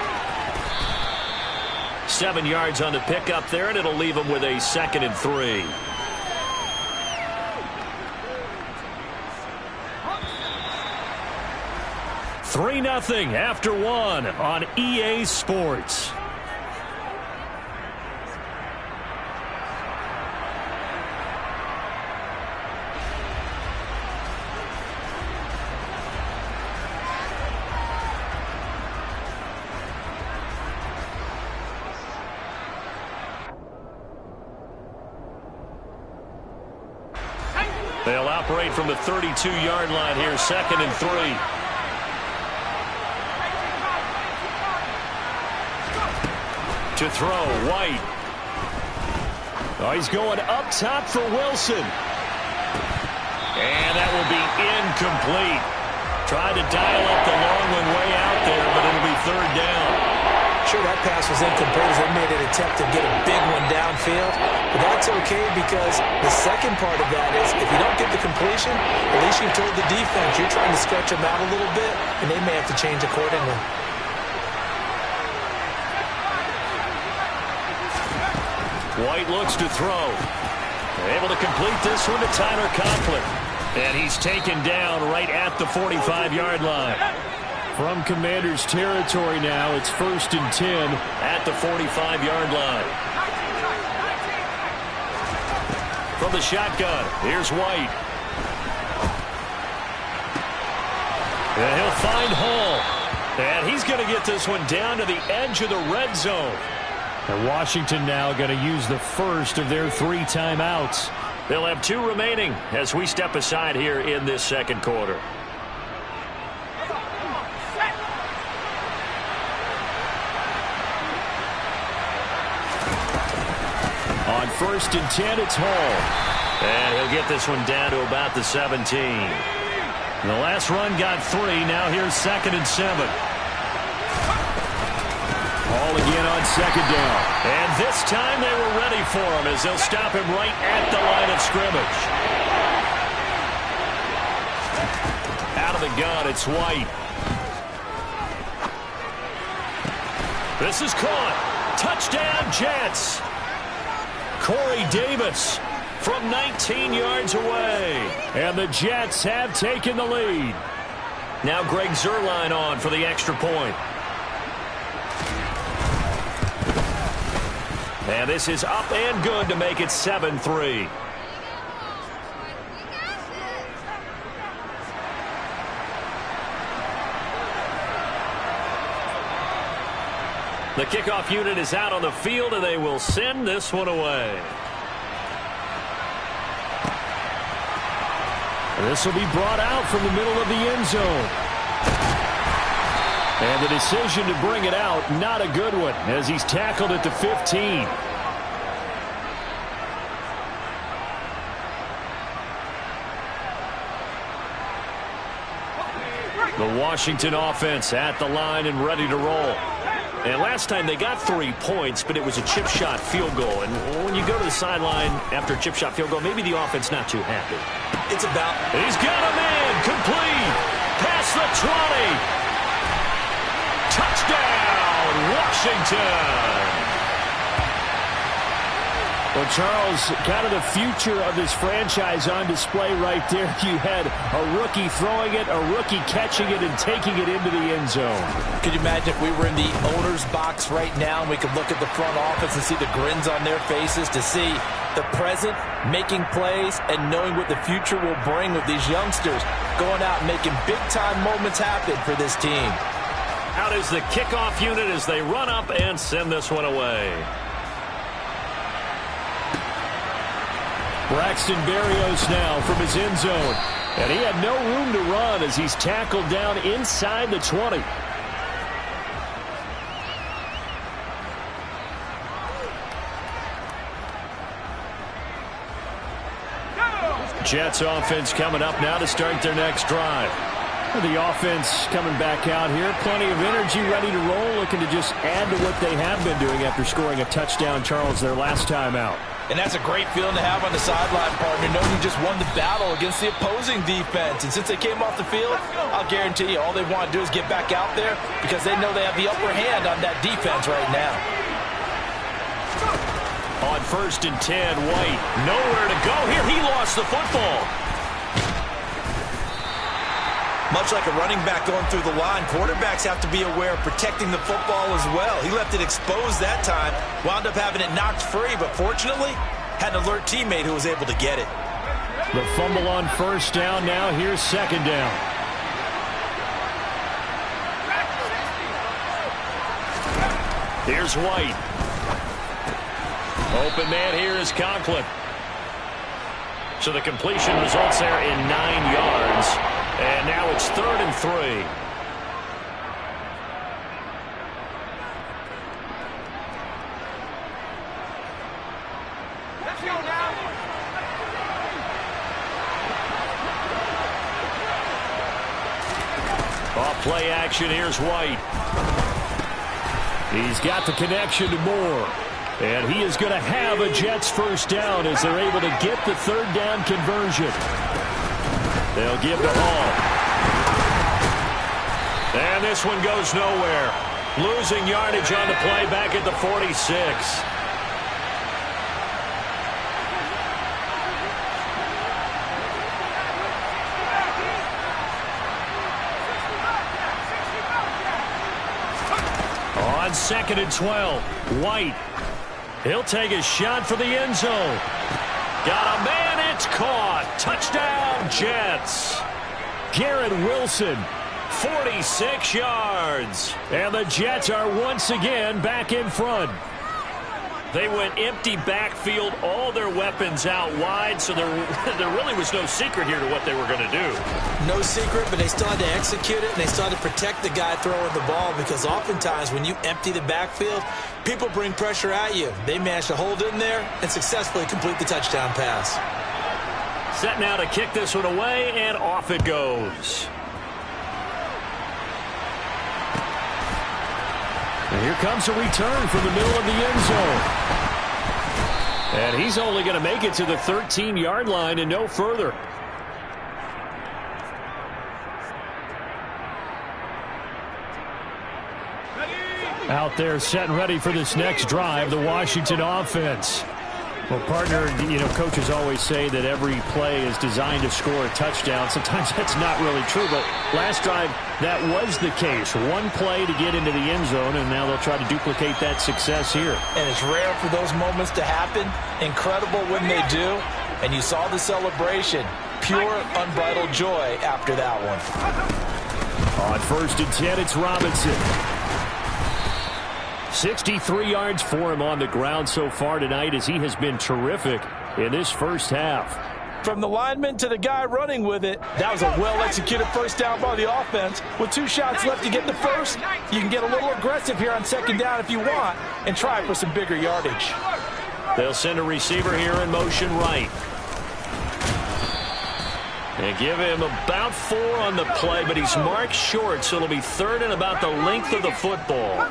7 yards on the pickup there, and it'll leave them with a 2nd and 3. Three 3-0 after 1 on EA Sports. They'll operate from the 32-yard line here, 2nd and 3. To throw, White. Oh, he's going up top for Wilson. And that will be incomplete. Tried to dial up the long one way out there, but it'll be 3rd down. Sure, that pass was incomplete as they made an attempt to get a big one downfield. But that's okay because the second part of that is if you don't get the completion, at least you've told the defense you're trying to stretch them out a little bit, and they may have to change accordingly. White looks to throw. Able to complete this one to Tyler Conklin. And he's taken down right at the 45-yard line. From Commanders territory now, it's 1st and 10 at the 45-yard line. From the shotgun, here's White. And he'll find Hall. And he's going to get this one down to the edge of the red zone. And Washington now going to use the first of their 3 timeouts. They'll have 2 remaining as we step aside here in this second quarter. On 1st and 10, it's Hall. And he'll get this one down to about the 17. The last run got 3. Now here's 2nd and 7. Hall again on 2nd down. And this time they were ready for him as they'll stop him right at the line of scrimmage. Out of the gun, it's White. This is caught. Touchdown, Jets. Corey Davis from 19 yards away. And the Jets have taken the lead. Now Greg Zuerlein on for the extra point. And this is up and good to make it 7-3. The kickoff unit is out on the field, and they will send this one away. This will be brought out from the middle of the end zone. And the decision to bring it out, not a good one, as he's tackled at the 15. The Washington offense at the line and ready to roll. And last time they got 3 points, but it was a chip shot field goal. And when you go to the sideline after a chip shot field goal, maybe the offense not too happy. It's about... He's got a man complete. Past the 20. Touchdown, Washington. Well, Charles, kind of the future of this franchise on display right there. You had a rookie throwing it, a rookie catching it, and taking it into the end zone. Could you imagine if we were in the owner's box right now and we could look at the front office and see the grins on their faces, to see the present making plays and knowing what the future will bring with these youngsters going out and making big-time moments happen for this team. Out is the kickoff unit as they run up and send this one away. Braxton Berrios now from his end zone. And he had no room to run as he's tackled down inside the 20. Jets offense coming up now to start their next drive. The offense coming back out here. Plenty of energy, ready to roll, looking to just add to what they have been doing after scoring a touchdown, Charles, their last time out. And that's a great feeling to have on the sideline, partner, knowing you just won the battle against the opposing defense. And since they came off the field, I'll guarantee you all they want to do is get back out there because they know they have the upper hand on that defense right now. On 1st and 10, White, nowhere to go here. He lost the football. Much like a running back going through the line, quarterbacks have to be aware of protecting the football as well. He left it exposed that time, wound up having it knocked free, but fortunately had an alert teammate who was able to get it. The fumble on 1st down. Now here's 2nd down. Here's White. Open man here is Conklin. So the completion results there in 9 yards. And now it's 3rd and 3. Let's go now. Off play action, here's White. He's got the connection to Moore. And he is going to have a Jets 1st down as they're able to get the 3rd down conversion. They'll give to Hall. And this one goes nowhere. Losing yardage on the play back at the 46. On 2nd and 12, White. He'll take a shot for the end zone. Got a man, it's caught. Touchdown, Jets. Garrett Wilson, 46 yards. And the Jets are once again back in front. They went empty backfield, all their weapons out wide, so there really was no secret here to what they were going to do. No secret, but they still had to execute it, and they still had to protect the guy throwing the ball, because oftentimes when you empty the backfield, people bring pressure at you. They managed to hold in there and successfully complete the touchdown pass. Set now to kick this one away, and off it goes. And here comes a return from the middle of the end zone. And he's only going to make it to the 13-yard line and no further. Out there set and ready for this next drive, the Washington offense. Well, partner, coaches always say that every play is designed to score a touchdown. Sometimes that's not really true, but last drive, that was the case. One play to get into the end zone, and now they'll try to duplicate that success here. And it's rare for those moments to happen. Incredible when they do. And you saw the celebration. Pure, unbridled joy after that one. On 1st and 10, it's Robinson. 63 yards for him on the ground so far tonight, as he has been terrific in this first half. From the lineman to the guy running with it, that was a well-executed first down by the offense. With 2 shots left to get the first, you can get a little aggressive here on 2nd down if you want and try for some bigger yardage. They'll send a receiver here in motion right. And give him about 4 on the play, but he's marked short, so it'll be 3rd and about the length of the football.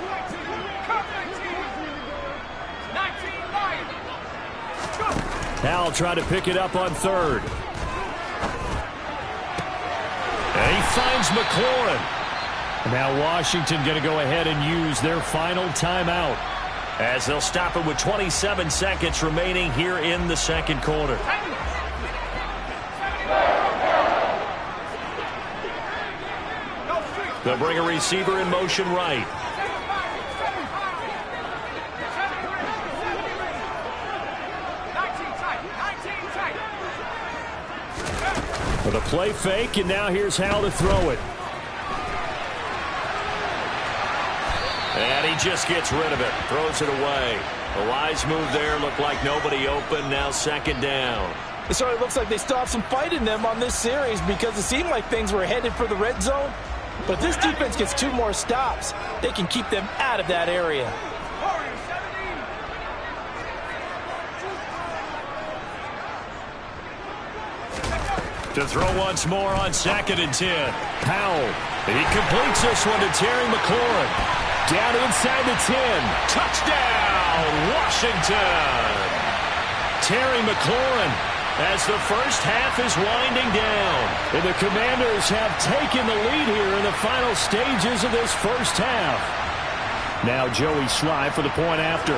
Now try to pick it up on 3rd. And he finds McLaurin. Now Washington going to go ahead and use their final timeout, as they'll stop it with 27 seconds remaining here in the second quarter. They'll bring a receiver in motion right. With a play fake, and now here's how to throw it. And he just gets rid of it, throws it away. A wise move there, looked like nobody open, now 2nd down. It certainly looks like they still have some fight in them on this series, because it seemed like things were headed for the red zone. But this defense gets 2 more stops. They can keep them out of that area. To throw once more on 2nd and 10. Powell. He completes this one to Terry McLaurin. Down inside the 10. Touchdown, Washington. Terry McLaurin, as the first half is winding down. And the Commanders have taken the lead here in the final stages of this first half. Now Joey Slye for the point after.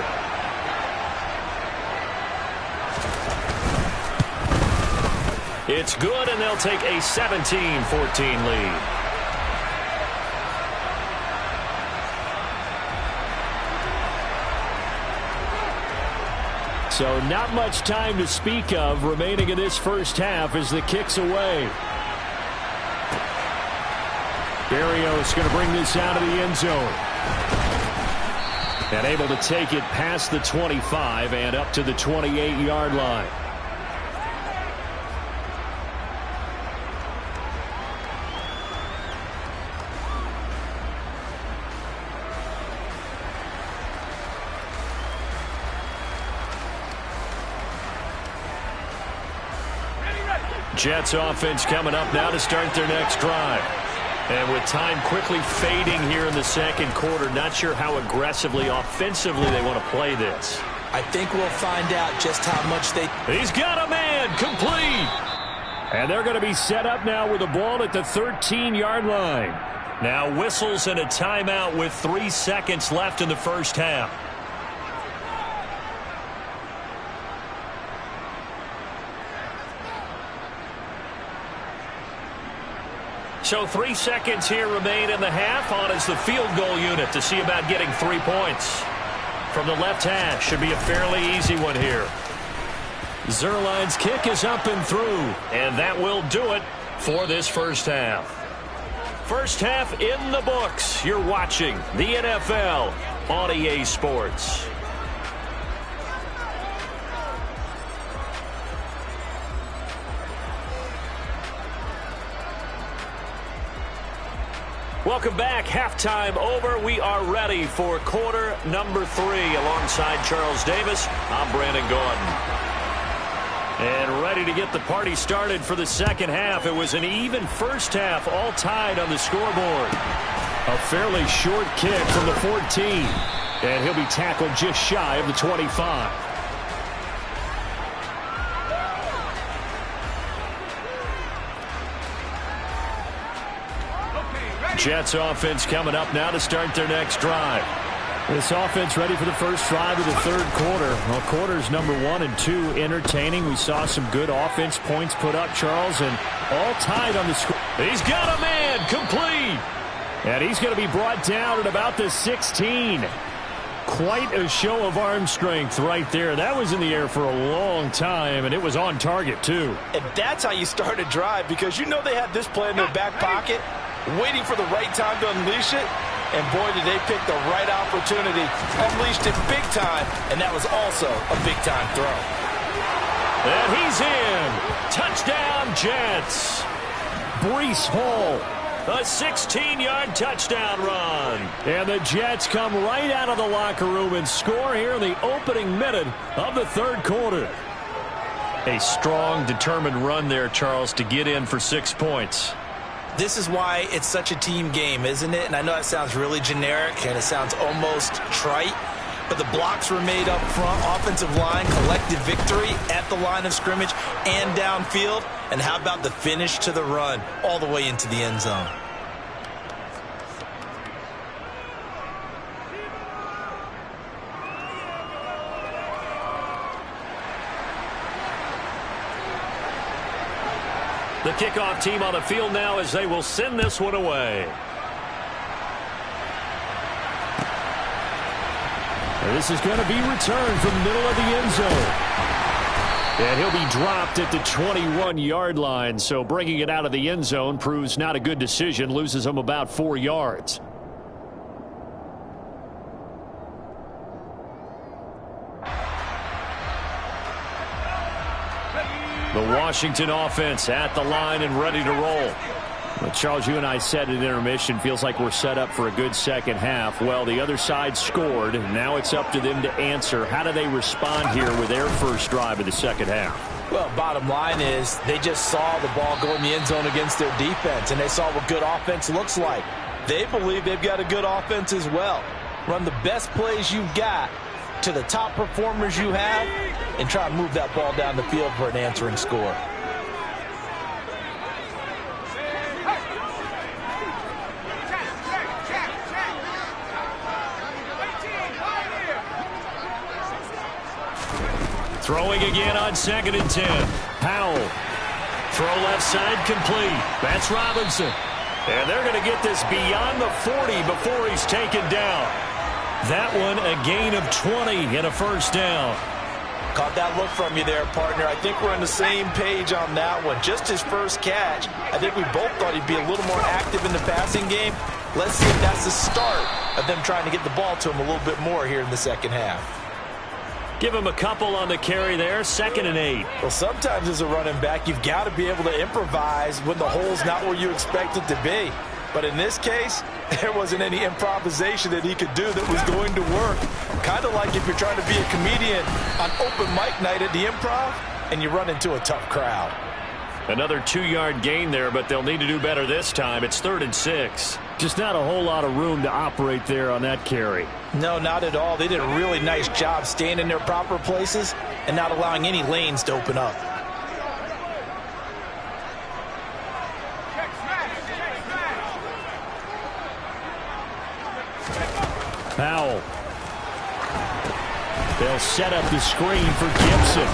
It's good, and they'll take a 17-14 lead. So not much time to speak of remaining in this first half as the kick's away. Berrios going to bring this out of the end zone. And able to take it past the 25 and up to the 28-yard line. Jets offense coming up now to start their next drive. And with time quickly fading here in the second quarter, not sure how aggressively, offensively they want to play this. I think we'll find out just how much they... He's got a man, complete. And they're going to be set up now with the ball at the 13-yard line. Now whistles and a timeout with 3 seconds left in the first half. So 3 seconds here remain in the half. On is the field goal unit to see about getting 3 points. From the left hash, should be a fairly easy one here. Zuerlein's kick is up and through, and that will do it for this first half. First half in the books. You're watching the NFL on EA Sports. Welcome back. Halftime over. We are ready for quarter number 3. Alongside Charles Davis, I'm Brandon Gaudin. And ready to get the party started for the second half. It was an even first half, all tied on the scoreboard. A fairly short kick from the 14. And he'll be tackled just shy of the 25. Jets offense coming up now to start their next drive. This offense ready for the first drive of the third quarter. Well, quarters number 1 and 2 entertaining. We saw some good offense points put up, Charles, and all tied on the score. He's got a man complete. And he's going to be brought down at about the 16. Quite a show of arm strength right there. That was in the air for a long time, and it was on target, too. And that's how you start a drive, because you know they had this play in their back pocket, waiting for the right time to unleash it. And boy, did they pick the right opportunity. Unleashed it big time, and that was also a big-time throw. And he's in. Touchdown, Jets. Breece Hall, a 16-yard touchdown run. And the Jets come right out of the locker room and score here in the opening minute of the third quarter. A strong, determined run there, Charles, to get in for 6 points. This is why it's such a team game, isn't it? And I know that sounds really generic and it sounds almost trite, but the blocks were made up front, offensive line, collective victory at the line of scrimmage and downfield. And how about the finish to the run all the way into the end zone? The kickoff team on the field now as they will send this one away. And this is going to be returned from the middle of the end zone. And he'll be dropped at the 21-yard line. So bringing it out of the end zone proves not a good decision. Loses him about 4 yards. The Washington offense at the line and ready to roll. Well, Charles, you and I said at intermission, feels like we're set up for a good second half. Well, the other side scored. Now it's up to them to answer. How do they respond here with their first drive of the second half? Well, bottom line is they just saw the ball go in the end zone against their defense, and they saw what good offense looks like. They believe they've got a good offense as well. Run the best plays you've got to the top performers you have and try and move that ball down the field for an answering score. Throwing again on 2nd and 10. Powell. Throw left side complete. That's Robinson. And they're going to get this beyond the 40 before he's taken down. That one a gain of 20 and a first down. Caught that look from you there, partner. I think we're on the same page on that one. Just his first catch. I think we both thought he'd be a little more active in the passing game. Let's see if that's the start of them trying to get the ball to him a little bit more here in the second half. Give him a couple on the carry there. 2nd and 8. Well, sometimes as a running back, you've got to be able to improvise when the hole's not where you expect it to be. But in this case, there wasn't any improvisation that he could do that was going to work. Kind of like if you're trying to be a comedian on open mic night at the Improv and you run into a tough crowd. Another 2-yard gain there, but they'll need to do better this time. It's 3rd and 6. Just not a whole lot of room to operate there on that carry. No, not at all. They did a really nice job staying in their proper places and not allowing any lanes to open up. Powell. They'll set up the screen for Gibson.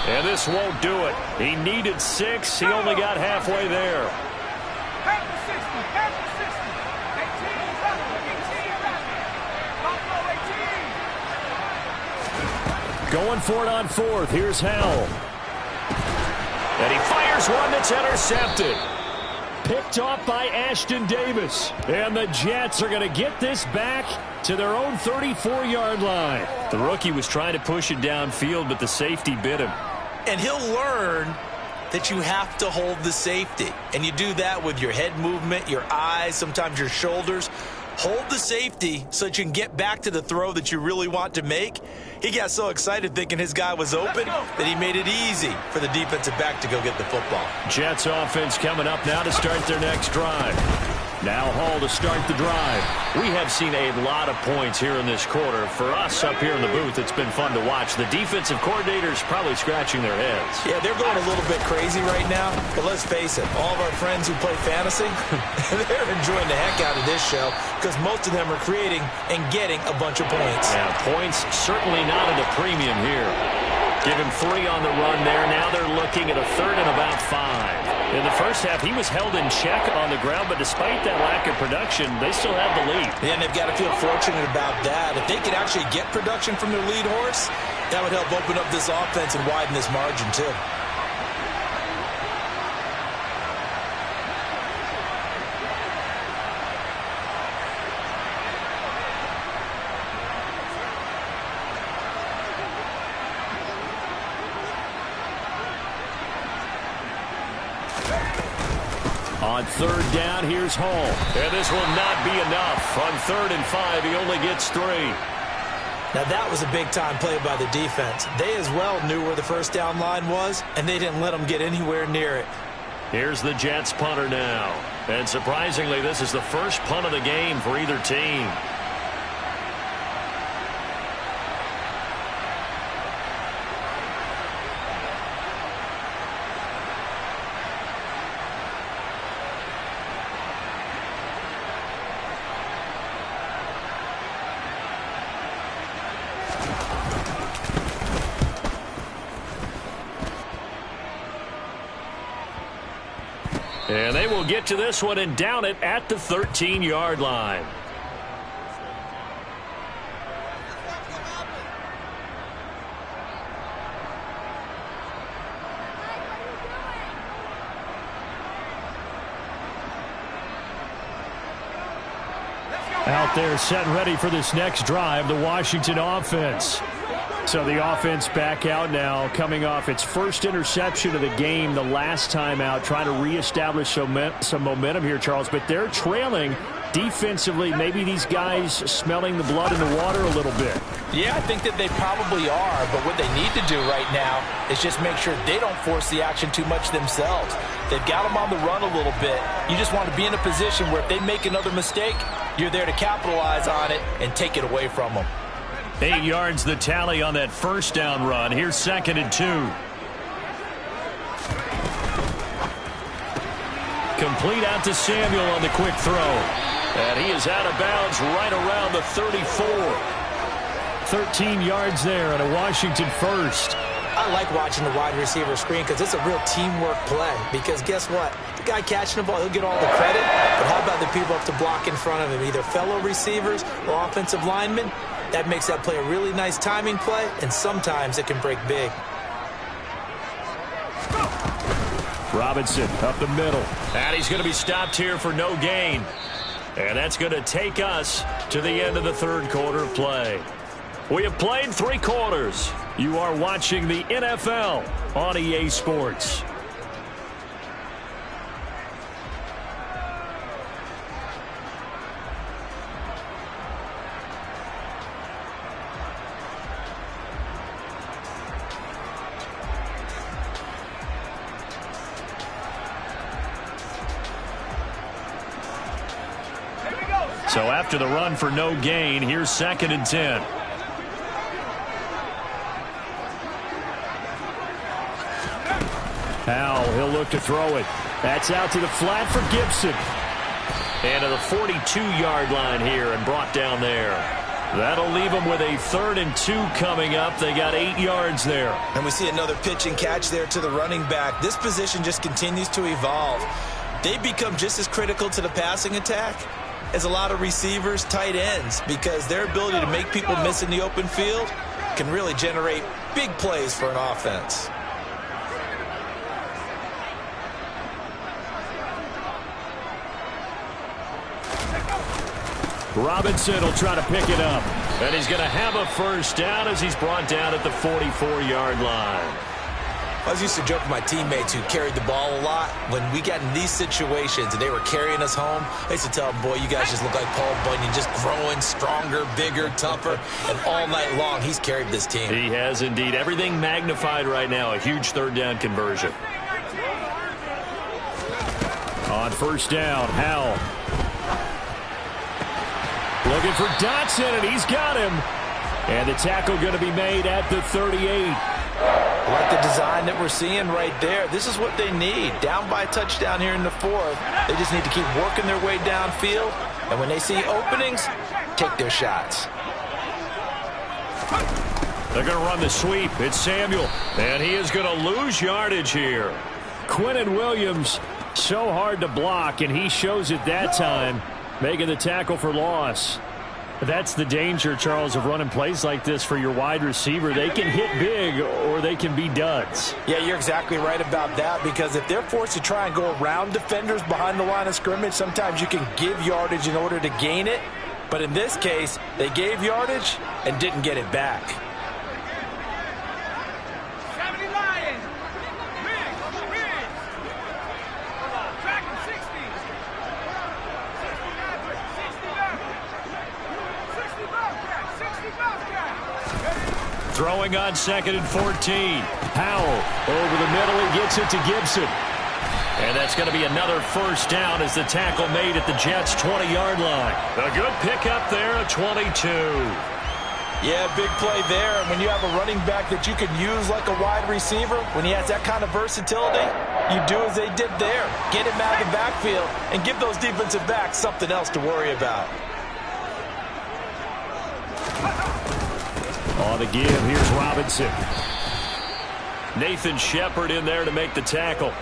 And this won't do it. He needed 6. He only got halfway there. Half the 60. Half the 60. 18. Rapid. 18. Buffalo 18. Going for it on fourth. Here's Howell. And he fires one that's intercepted. Picked off by Ashton Davis. And the Jets are going to get this back to their own 34-yard line. The rookie was trying to push it downfield, but the safety bit him. And he'll learn that you have to hold the safety. And you do that with your head movement, your eyes, sometimes your shoulders. Hold the safety so that you can get back to the throw that you really want to make. He got so excited thinking his guy was open that he made it easy for the defensive back to go get the football. Jets offense coming up now to start their next drive. Now Hall to start the drive. We have seen a lot of points here in this quarter. For us up here in the booth, it's been fun to watch. The defensive coordinators probably scratching their heads. Yeah, they're going a little bit crazy right now, but let's face it, all of our friends who play fantasy, they're enjoying the heck out of this show because most of them are creating and getting a bunch of points. Yeah, points certainly not at a premium here. Give him 3 on the run there. Now they're looking at a third and about 5. In the first half, he was held in check on the ground, but despite that lack of production, they still have the lead. And they've got to feel fortunate about that. If they could actually get production from their lead horse, that would help open up this offense and widen this margin too. On third down, here's Hall. And this will not be enough. On 3rd and 5, he only gets 3. Now that was a big-time play by the defense. They as well knew where the first down line was, and they didn't let them get anywhere near it. Here's the Jets punter now. And surprisingly, this is the first punt of the game for either team. And they will get to this one and down it at the 13-yard line. Out there set and ready for this next drive, the Washington offense. So the offense back out now, coming off its first interception of the game the last time out, trying to reestablish some momentum here, Charles. But they're trailing defensively. Maybe these guys smelling the blood in the water a little bit. Yeah, I think that they probably are. But what they need to do right now is just make sure they don't force the action too much themselves. They've got them on the run a little bit. You just want to be in a position where if they make another mistake, you're there to capitalize on it and take it away from them. 8 yards the tally on that first down run. Here's 2nd and 2. Complete out to Samuel on the quick throw. And he is out of bounds right around the 34. 13 yards there and a Washington first. I like watching the wide receiver screen because it's a real teamwork play. Because guess what? The guy catching the ball, he'll get all the credit. But how about the people up to block in front of him, either fellow receivers or offensive linemen? That makes that play a really nice timing play, and sometimes it can break big. Robinson up the middle. And he's going to be stopped here for no gain. And that's going to take us to the end of the third quarter of play. We have played 3 quarters. You are watching the NFL on EA Sports. So after the run for no gain, here's 2nd and 10. Howell, he'll look to throw it. That's out to the flat for Gibson. And to the 42-yard line here and brought down there. That'll leave them with a 3rd and 2 coming up. They got 8 yards there. And we see another pitch and catch there to the running back. This position just continues to evolve. they become just as critical to the passing attack as a lot of receivers, tight ends, because their ability to make people miss in the open field can really generate big plays for an offense. Robinson will try to pick it up. And he's going to have a first down as he's brought down at the 44-yard line. I was used to joke with my teammates who carried the ball a lot. When we got in these situations and they were carrying us home, I used to tell them, boy, you guys just look like Paul Bunyan, just growing stronger, bigger, tougher. And all night long, he's carried this team. He has indeed. Everything magnified right now. A huge third down conversion. On first down, Howell. Looking for Dotson, and he's got him. And the tackle going to be made at the 38. I like the design that we're seeing right there. This is what they need. Down by a touchdown here in the fourth. They just need to keep working their way downfield. And when they see openings, take their shots. They're going to run the sweep. It's Samuel. And he is going to lose yardage here. Quinnen Williams, so hard to block, and he shows it that time, making the tackle for loss. That's the danger, Charles, of running plays like this for your wide receiver. They can hit big or they can be duds. Yeah, you're exactly right about that, because if they're forced to try and go around defenders behind the line of scrimmage, sometimes you can give yardage in order to gain it. But in this case, they gave yardage and didn't get it back. 70 Lions. Big. Track him 60. 60 Bobcat. Throwing on 2nd and 14. Howell over the middle and gets it to Gibson. And that's going to be another first down as the tackle made at the Jets' 20-yard line. A good pickup there at 22. Yeah, big play there. And when you have a running back that you can use like a wide receiver, when he has that kind of versatility, you do as they did there. Get him out of the backfield and give those defensive backs something else to worry about. On the give, here's Robinson. Nathan Shepard in there to make the tackle.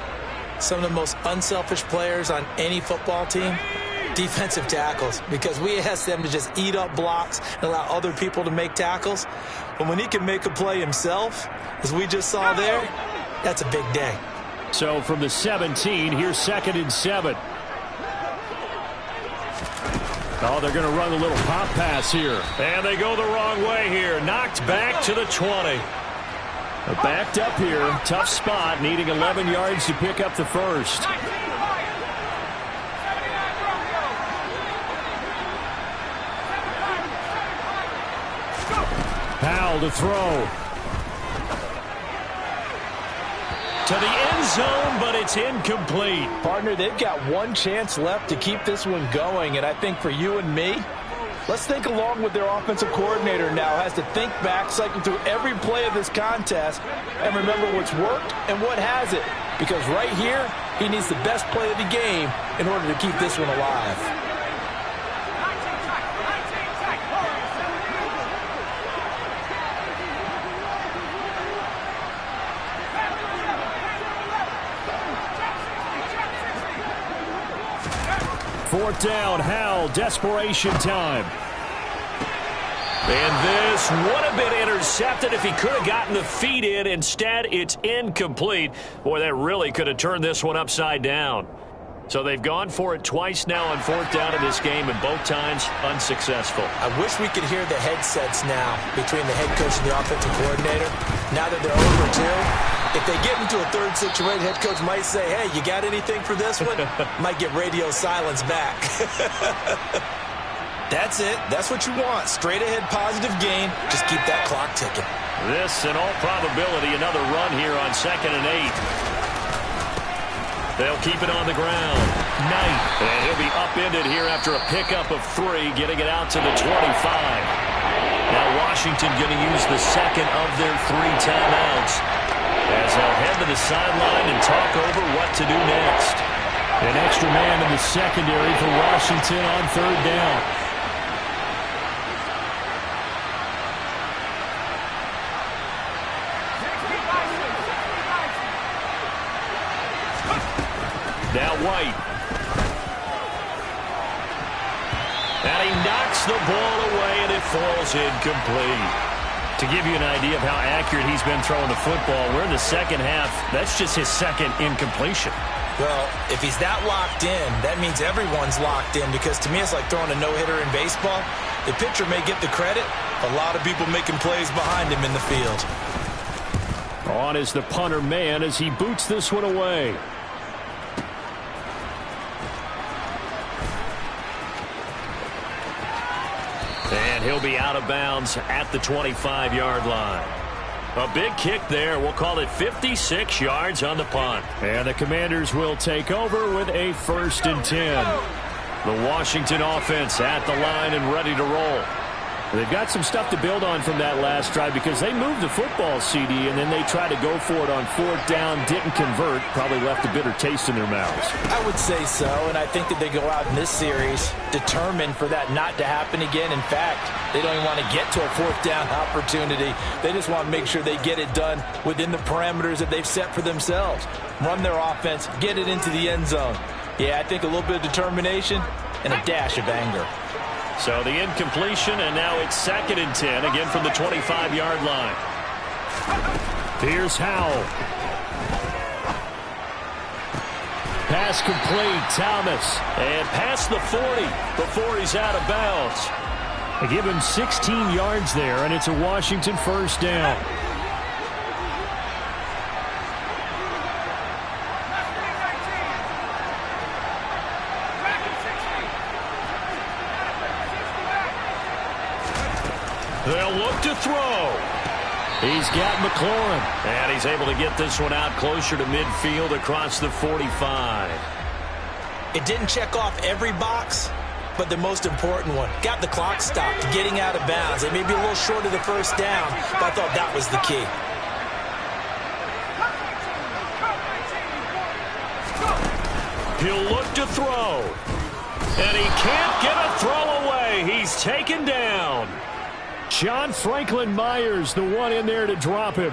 Some of the most unselfish players on any football team, defensive tackles, because we ask them to just eat up blocks and allow other people to make tackles. But when he can make a play himself, as we just saw there, that's a big day. So from the 17, here's 2nd and 7. Oh, they're going to run a little pop pass here. And they go the wrong way here. Knocked back to the 20. Backed up here. Tough spot. Needing 11 yards to pick up the first. Howell to throw. To the end zone, but it's incomplete. Partner, they've got one chance left to keep this one going, and I think for you and me, let's think along with their offensive coordinator now. Has to think back, cycle through every play of this contest, and remember what's worked and what hasn't. Because right here, he needs the best play of the game in order to keep this one alive. Fourth down, Howell, desperation time. And this would have been intercepted if he could have gotten the feet in. Instead, it's incomplete. Boy, that really could have turned this one upside down. So they've gone for it twice now on fourth down in this game, and both times unsuccessful. I wish we could hear the headsets now between the head coach and the offensive coordinator. Now that they're over two, if they get into a third situation, head coach might say, hey, you got anything for this one? Might get radio silence back. That's it. That's what you want. Straight ahead positive gain. Just keep that clock ticking. This, in all probability, another run here on 2nd and 8. They'll keep it on the ground. Knight. And he'll be upended here after a pickup of 3, getting it out to the 25. Now Washington going to use the second of their 3 timeouts as they'll head to the sideline and talk over what to do next. An extra man in the secondary for Washington on third down. Now White. And he knocks the ball away, and it falls incomplete. To give you an idea of how accurate he's been throwing the football, we're in the second half. That's just his second incompletion. Well, if he's that locked in, that means everyone's locked in, because to me it's like throwing a no-hitter in baseball. The pitcher may get the credit. A lot of people making plays behind him in the field. On is the punter man as he boots this one away. And he'll be out of bounds at the 25-yard line. A big kick there. We'll call it 56 yards on the punt. And the Commanders will take over with a 1st and 10. The Washington offense at the line and ready to roll. They've got some stuff to build on from that last drive because they moved the football, CD, and then they tried to go for it on 4th down, didn't convert, probably left a bitter taste in their mouths. I would say so, and I think that they go out in this series determined for that not to happen again. In fact, they don't even want to get to a 4th down opportunity. They just want to make sure they get it done within the parameters that they've set for themselves. Run their offense, get it into the end zone. Yeah, I think a little bit of determination and a dash of anger. So the incompletion, and now it's 2nd and 10, again from the 25-yard line. Here's Howell. Pass complete, Thomas. And past the 40 before he's out of bounds. They give him 16 yards there, and it's a Washington 1st down. They'll look to throw. He's got McLaurin. And he's able to get this one out closer to midfield across the 45. It didn't check off every box, but the most important one. Got the clock stopped, getting out of bounds. It may be a little short of the 1st down, but I thought that was the key. He'll look to throw. And he can't get a throw away. He's taken down. John Franklin Myers, the one in there to drop him.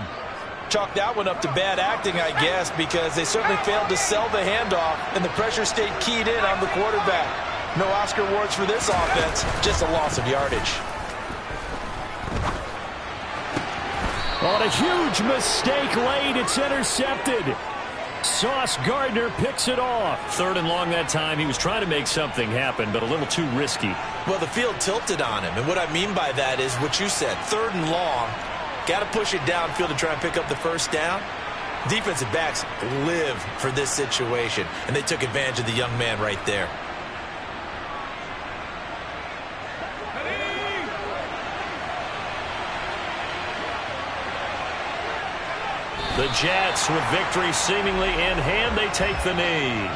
Chalk that one up to bad acting, I guess, because they certainly failed to sell the handoff, and the pressure stayed keyed in on the quarterback. No Oscar awards for this offense, just a loss of yardage. On a huge mistake late, it's intercepted. Sauce Gardner picks it off. 3rd and long that time. He was trying to make something happen, but a little too risky. Well, the field tilted on him, and what I mean by that is what you said. 3rd and long, got to push it downfield to try and pick up the 1st down. Defensive backs live for this situation, and they took advantage of the young man right there. The Jets, with victory seemingly in hand, they take the knee.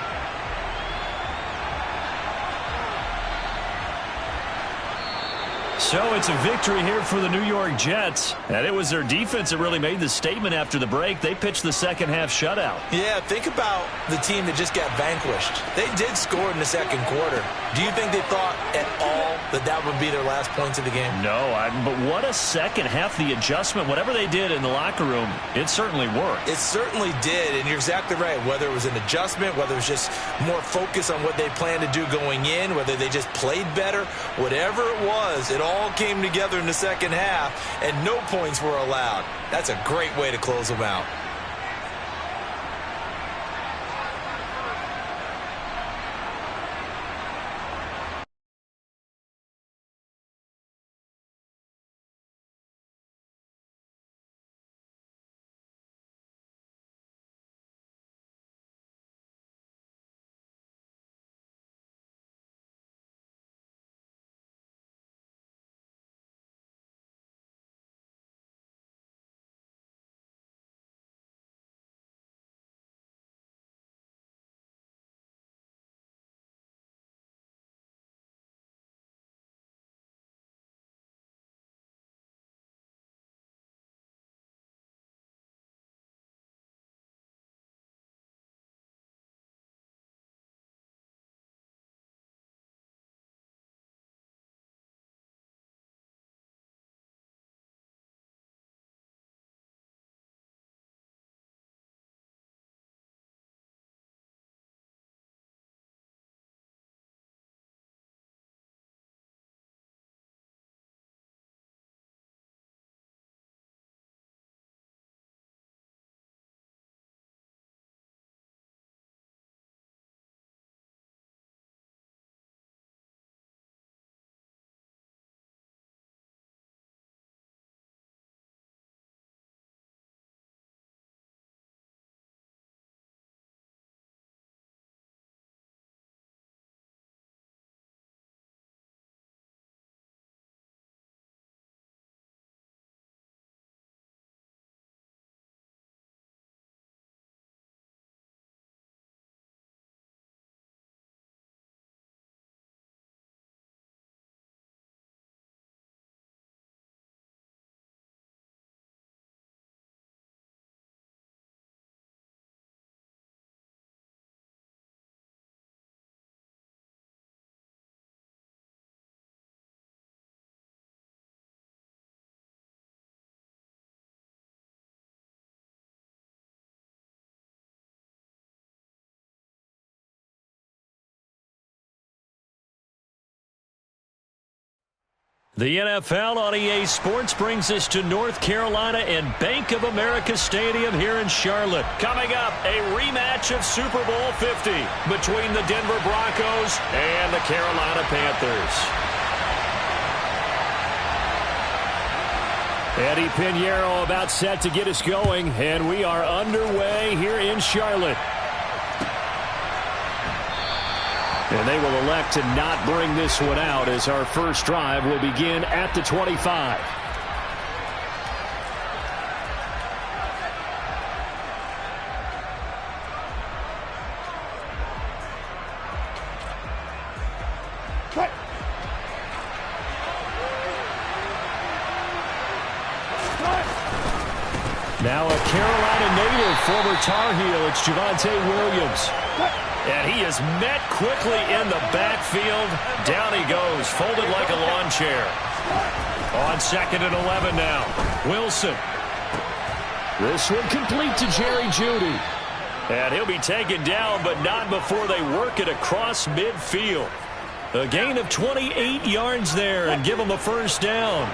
So it's a victory here for the New York Jets. And it was their defense that really made the statement after the break. They pitched the second half shutout. Yeah, think about the team that just got vanquished. They did score in the 2nd quarter. Do you think they thought at all that that would be their last points of the game? No, but what a second half. The adjustment, whatever they did in the locker room, it certainly worked. It certainly did, and you're exactly right. Whether it was an adjustment, whether it was just more focus on what they planned to do going in, whether they just played better, whatever it was, it all came together in the second half, and no points were allowed. That's a great way to close them out. The NFL on EA Sports brings us to North Carolina and Bank of America Stadium here in Charlotte. Coming up, a rematch of Super Bowl 50 between the Denver Broncos and the Carolina Panthers. Eddie Pinheiro about set to get us going, and we are underway here in Charlotte. And they will elect to not bring this one out as our first drive will begin at the 25. Now a Carolina native, former Tar Heel, it's Javonte Williams. And he is met quickly in the backfield. Down he goes, folded like a lawn chair. On 2nd and 11 now. Wilson. This one complete to Jerry Jeudy. And he'll be taken down, but not before they work it across midfield. A gain of 28 yards there and give him a first down.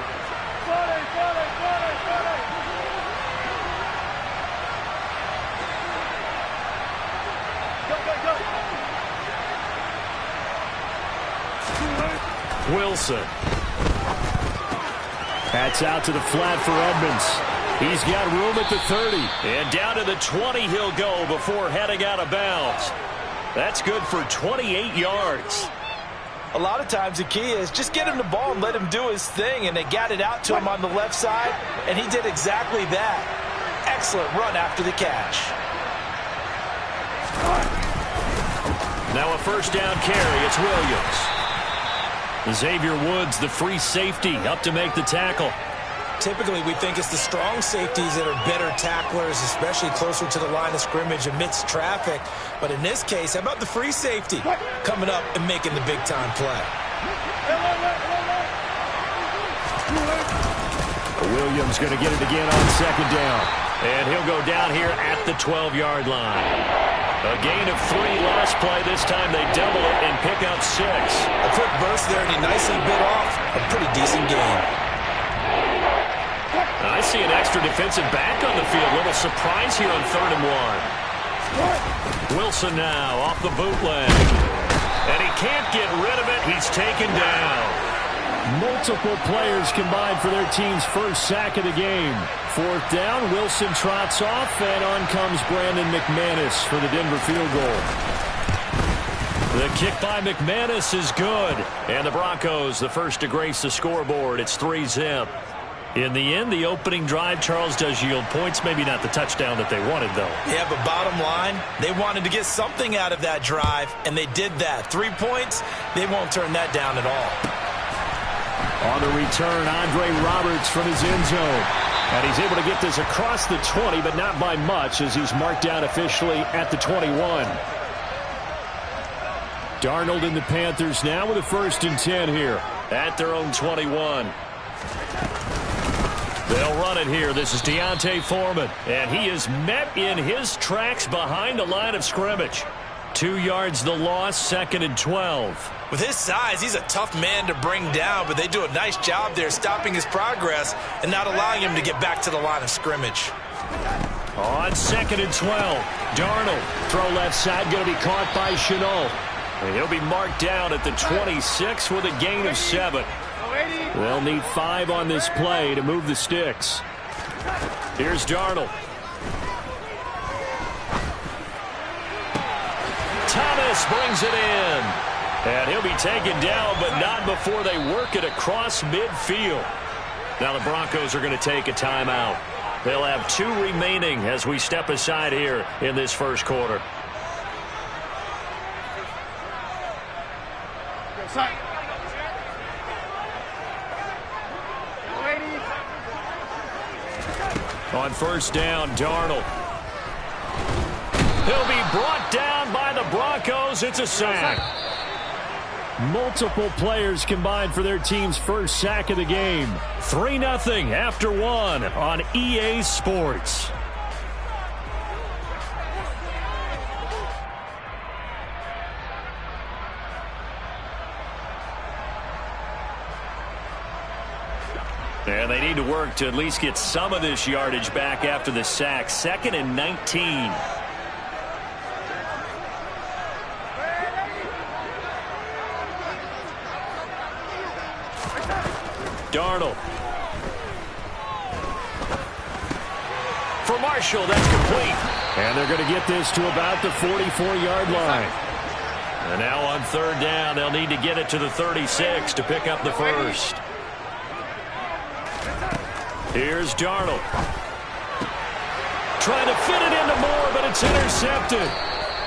Wilson. That's out to the flat for Edmonds. He's got room at the 30. And down to the 20 he'll go before heading out of bounds. That's good for 28 yards. A lot of times the key is just get him the ball and let him do his thing, and they got it out to him on the left side, and he did exactly that. Excellent run after the catch. Now a first down carry. It's Williams. Xavier Woods, the free safety, up to make the tackle. Typically, we think it's the strong safeties that are better tacklers, especially closer to the line of scrimmage amidst traffic. But in this case, how about the free safety coming up and making the big-time play? Williams going to get it again on 2nd down. And he'll go down here at the 12-yard line. A gain of 3 last play. This time they double it and pick up 6. A quick burst there, and he nicely bit off a pretty decent gain. I see an extra defensive back on the field. Little surprise here on 3rd and 1. Wilson now off the bootleg. And he can't get rid of it. He's taken down. Multiple players combined for their team's first sack of the game. 4th down, Wilson trots off, and on comes Brandon McManus for the Denver field goal. The kick by McManus is good. And the Broncos, the first to grace the scoreboard. It's 3-zip. In the end, the opening drive, Charles, does yield points. Maybe not the touchdown that they wanted, though. Yeah, but bottom line, they wanted to get something out of that drive, and they did that. 3 points, they won't turn that down at all. On the return, Andre Roberts from his end zone. And he's able to get this across the 20, but not by much as he's marked down officially at the 21. Darnold and the Panthers now with a 1st and 10 here. At their own 21. They'll run it here. This is D'Onta Foreman. And he is met in his tracks behind the line of scrimmage. 2 yards the loss, 2nd and 12. With his size, he's a tough man to bring down, but they do a nice job there stopping his progress and not allowing him to get back to the line of scrimmage. On 2nd and 12, Darnold. Throw left side, going to be caught by Shenault. And he'll be marked down at the 26 with a gain of 7. They'll need 5 on this play to move the sticks. Here's Darnold. Thomas brings it in. And he'll be taken down, but not before they work it across midfield. Now the Broncos are going to take a timeout. They'll have 2 remaining as we step aside here in this first quarter. On 1st down, Darnold. He'll be brought down by the Broncos. It's a sack. Multiple players combined for their team's first sack of the game. 3-0 after 1 on EA Sports. And they need to work to at least get some of this yardage back after the sack. 2nd and 19. Darnold. For Marshall, that's complete. And they're going to get this to about the 44-yard line. And now on 3rd down, they'll need to get it to the 36 to pick up the first. Here's Darnold. Trying to fit it into Moore, but it's intercepted.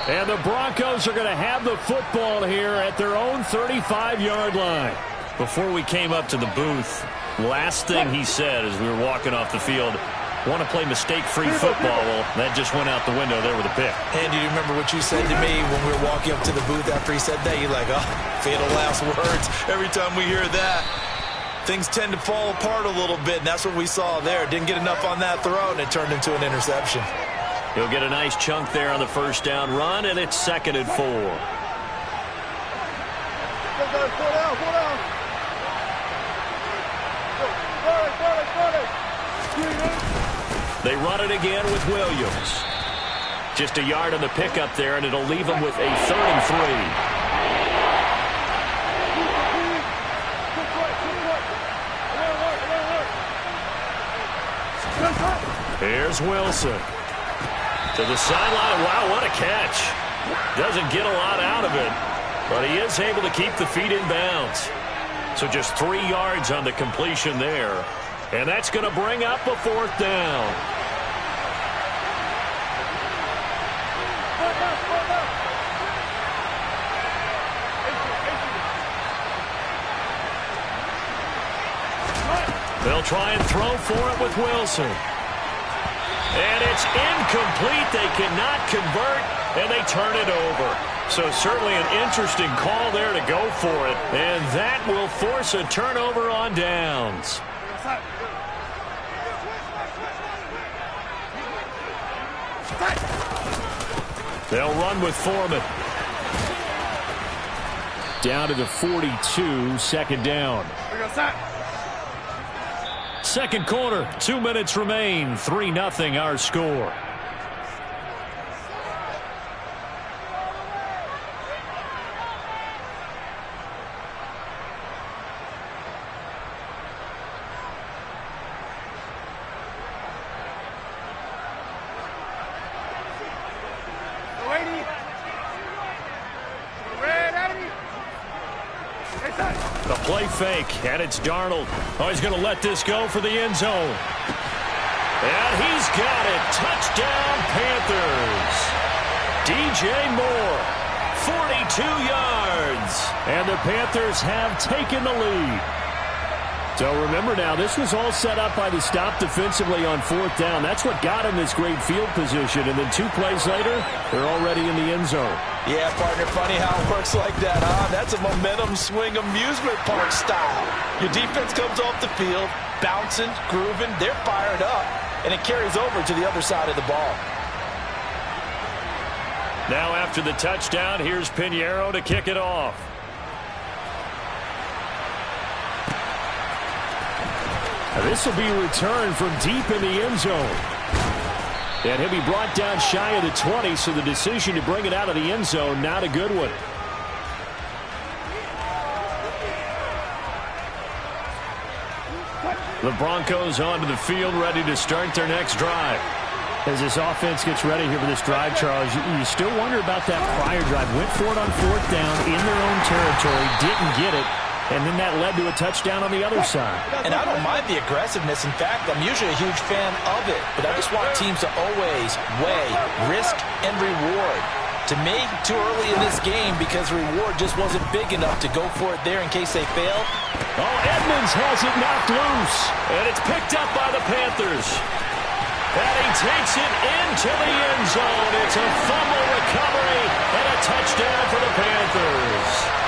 And the Broncos are going to have the football here at their own 35-yard line. Before we came up to the booth, last thing he said as we were walking off the field, want to play mistake-free football. Well, that just went out the window there with a pick. And do you remember what you said to me when we were walking up to the booth after he said that? You're like, oh, fatal last words. Every time we hear that, things tend to fall apart a little bit, and that's what we saw there. Didn't get enough on that throw, and it turned into an interception. He'll get a nice chunk there on the 1st down run, and it's 2nd and 4. They run it again with Williams. Just a yard on the pickup there, and it'll leave them with a 3rd and 3. Here's Wilson. To the sideline. Wow, what a catch. Doesn't get a lot out of it, but he is able to keep the feet in bounds. So just 3 yards on the completion there. And that's going to bring up a 4th down. They'll try and throw for it with Wilson. And it's incomplete. They cannot convert, and they turn it over. So certainly an interesting call there to go for it. And that will force a turnover on downs. They'll run with Foreman. Down to the 42, 2nd down. Second quarter, 2 minutes remain. 3-0 our score. The play fake, and it's Darnold. Oh, he's going to let this go for the end zone. And he's got it. Touchdown, Panthers. DJ Moore, 42 yards. And the Panthers have taken the lead. So remember now, this was all set up by the stop defensively on 4th down. That's what got him this great field position. And then 2 plays later, they're already in the end zone. Yeah, partner, funny how it works like that, huh? That's a momentum swing amusement park style. Your defense comes off the field, bouncing, grooving, they're fired up, and it carries over to the other side of the ball. Now after the touchdown, here's Pinheiro to kick it off. This will be returned from deep in the end zone. And he'll be brought down shy of the 20, so the decision to bring it out of the end zone, not a good one. The Broncos onto the field, ready to start their next drive. As this offense gets ready here for this drive, Charles, you still wonder about that prior drive. Went for it on 4th down in their own territory, didn't get it. And then that led to a touchdown on the other side. And I don't mind the aggressiveness. In fact, I'm usually a huge fan of it. But I just want teams to always weigh risk and reward. To me, too early in this game because reward just wasn't big enough to go for it there in case they fail. Oh, Edmonds has it knocked loose. And it's picked up by the Panthers. And he takes it into the end zone. It's a fumble recovery and a touchdown for the Panthers.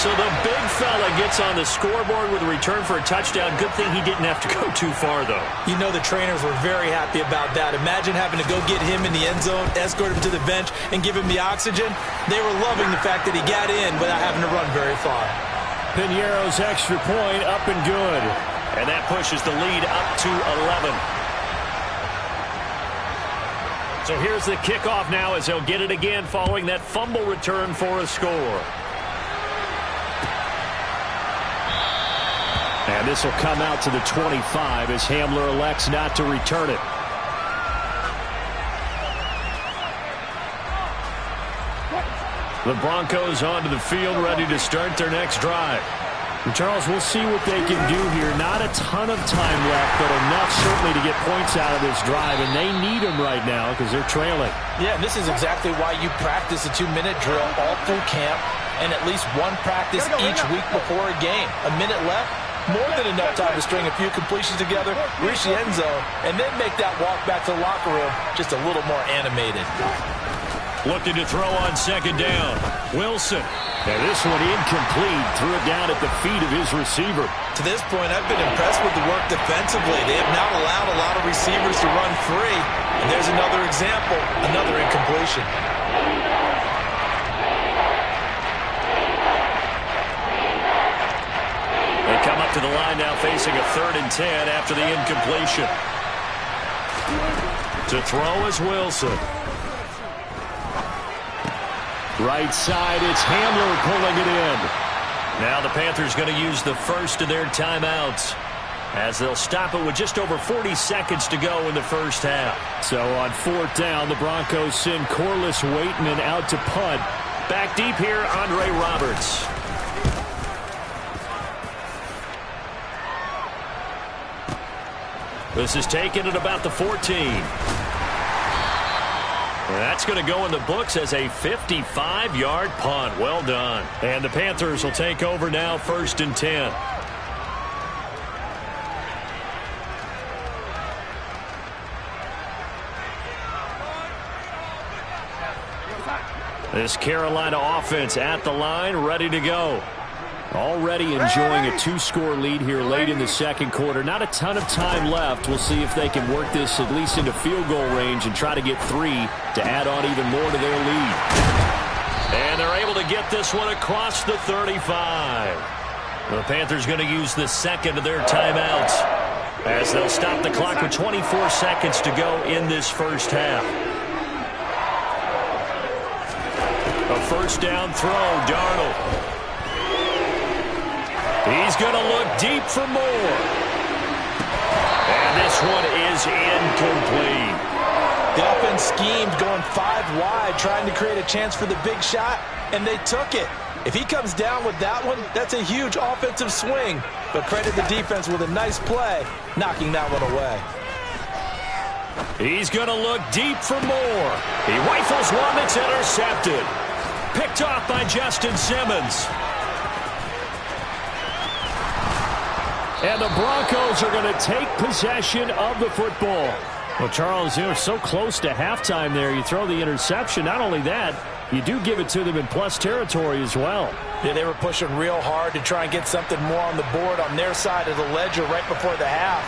So the big fella gets on the scoreboard with a return for a touchdown. Good thing he didn't have to go too far, though. You know the trainers were very happy about that. Imagine having to go get him in the end zone, escort him to the bench, and give him the oxygen. They were loving the fact that he got in without having to run very far. Piñeiro's extra point up and good. And that pushes the lead up to 11. So here's the kickoff now as they'll get it again following that fumble return for a score. And this will come out to the 25 as Hamler elects not to return it. The Broncos onto the field, ready to start their next drive. And Charles, we'll see what they can do here. Not a ton of time left, but enough certainly to get points out of this drive, and they need them right now because they're trailing. Yeah, this is exactly why you practice a 2-minute drill all through camp and at least one practice each week before a game. A minute left, more than enough time to string a few completions together, reach the end zone, and then make that walk back to the locker room just a little more animated. Looking to throw on second down. Wilson. And this one incomplete. Threw it down at the feet of his receiver. To this point, I've been impressed with the work defensively. They have not allowed a lot of receivers to run free. And there's another example, another incompletion. They come up to the line now facing a 3rd and 10 after the incompletion. To throw is Wilson. Right side, it's Hamler pulling it in. Now the Panthers going to use the first of their timeouts as they'll stop it with just over 40 seconds to go in the first half. So on 4th down, the Broncos send Corliss Waitman out to punt. Back deep here, Andre Roberts. This is taken at about the 14. That's going to go in the books as a 55-yard punt. Well done. And the Panthers will take over now, 1st and 10. This Carolina offense at the line, ready to go. Already enjoying a 2-score lead here late in the second quarter. Not a ton of time left. We'll see if they can work this at least into field goal range and try to get 3 to add on even more to their lead. And they're able to get this one across the 35. The Panthers going to use the second of their timeouts as they'll stop the clock with 24 seconds to go in this first half. A first down throw, Darnold. He's going to look deep for more. And this one is incomplete. The offense schemed going 5 wide, trying to create a chance for the big shot, and they took it. If he comes down with that one, that's a huge offensive swing. But credit the defense with a nice play, knocking that one away. He's going to look deep for more. He rifles one that's intercepted. Picked off by Justin Simmons. And the Broncos are going to take possession of the football. Well, Charles, you're so close to halftime there. You throw the interception. Not only that, you do give it to them in plus territory as well. Yeah, they were pushing real hard to try and get something more on the board on their side of the ledger right before the half.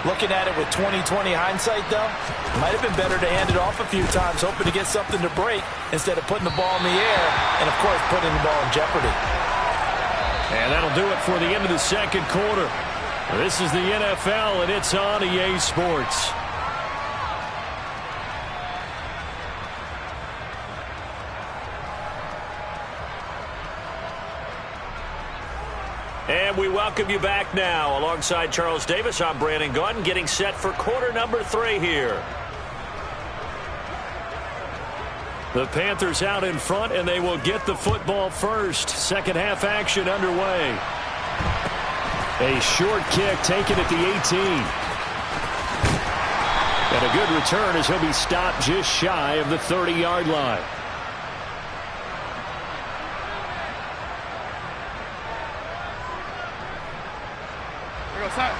Looking at it with 20/20 hindsight, though, might have been better to hand it off a few times, hoping to get something to break instead of putting the ball in the air and, of course, putting the ball in jeopardy. And that'll do it for the end of the second quarter. This is the NFL, and it's on EA Sports. And we welcome you back now. Alongside Charles Davis, I'm Brandon Gaudin, getting set for quarter number 3 here. The Panthers out in front, and they will get the football first. Second half action underway. A short kick taken at the 18. And a good return as he'll be stopped just shy of the 30-yard line.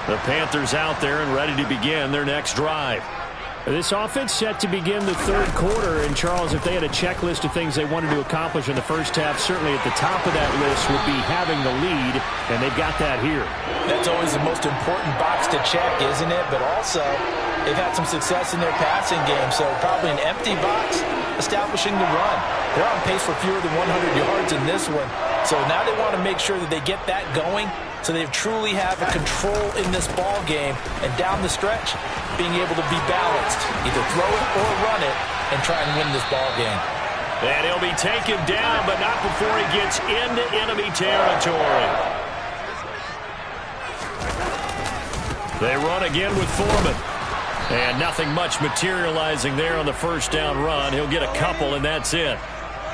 The Panthers out there and ready to begin their next drive. This offense set to begin the third quarter. And, Charles, if they had a checklist of things they wanted to accomplish in the first half, certainly at the top of that list would be having the lead, and they've got that here. That's always the most important box to check, isn't it? But also, they've had some success in their passing game, so probably an empty box establishing the run. They're on pace for fewer than 100 yards in this one. So now they want to make sure that they get that going so they truly have a control in this ball game, and down the stretch, being able to be balanced, either throw it or run it, and try and win this ball game. And he'll be taken down, but not before he gets into enemy territory. They run again with Foreman. And nothing much materializing there on the first down run. He'll get a couple, and that's it.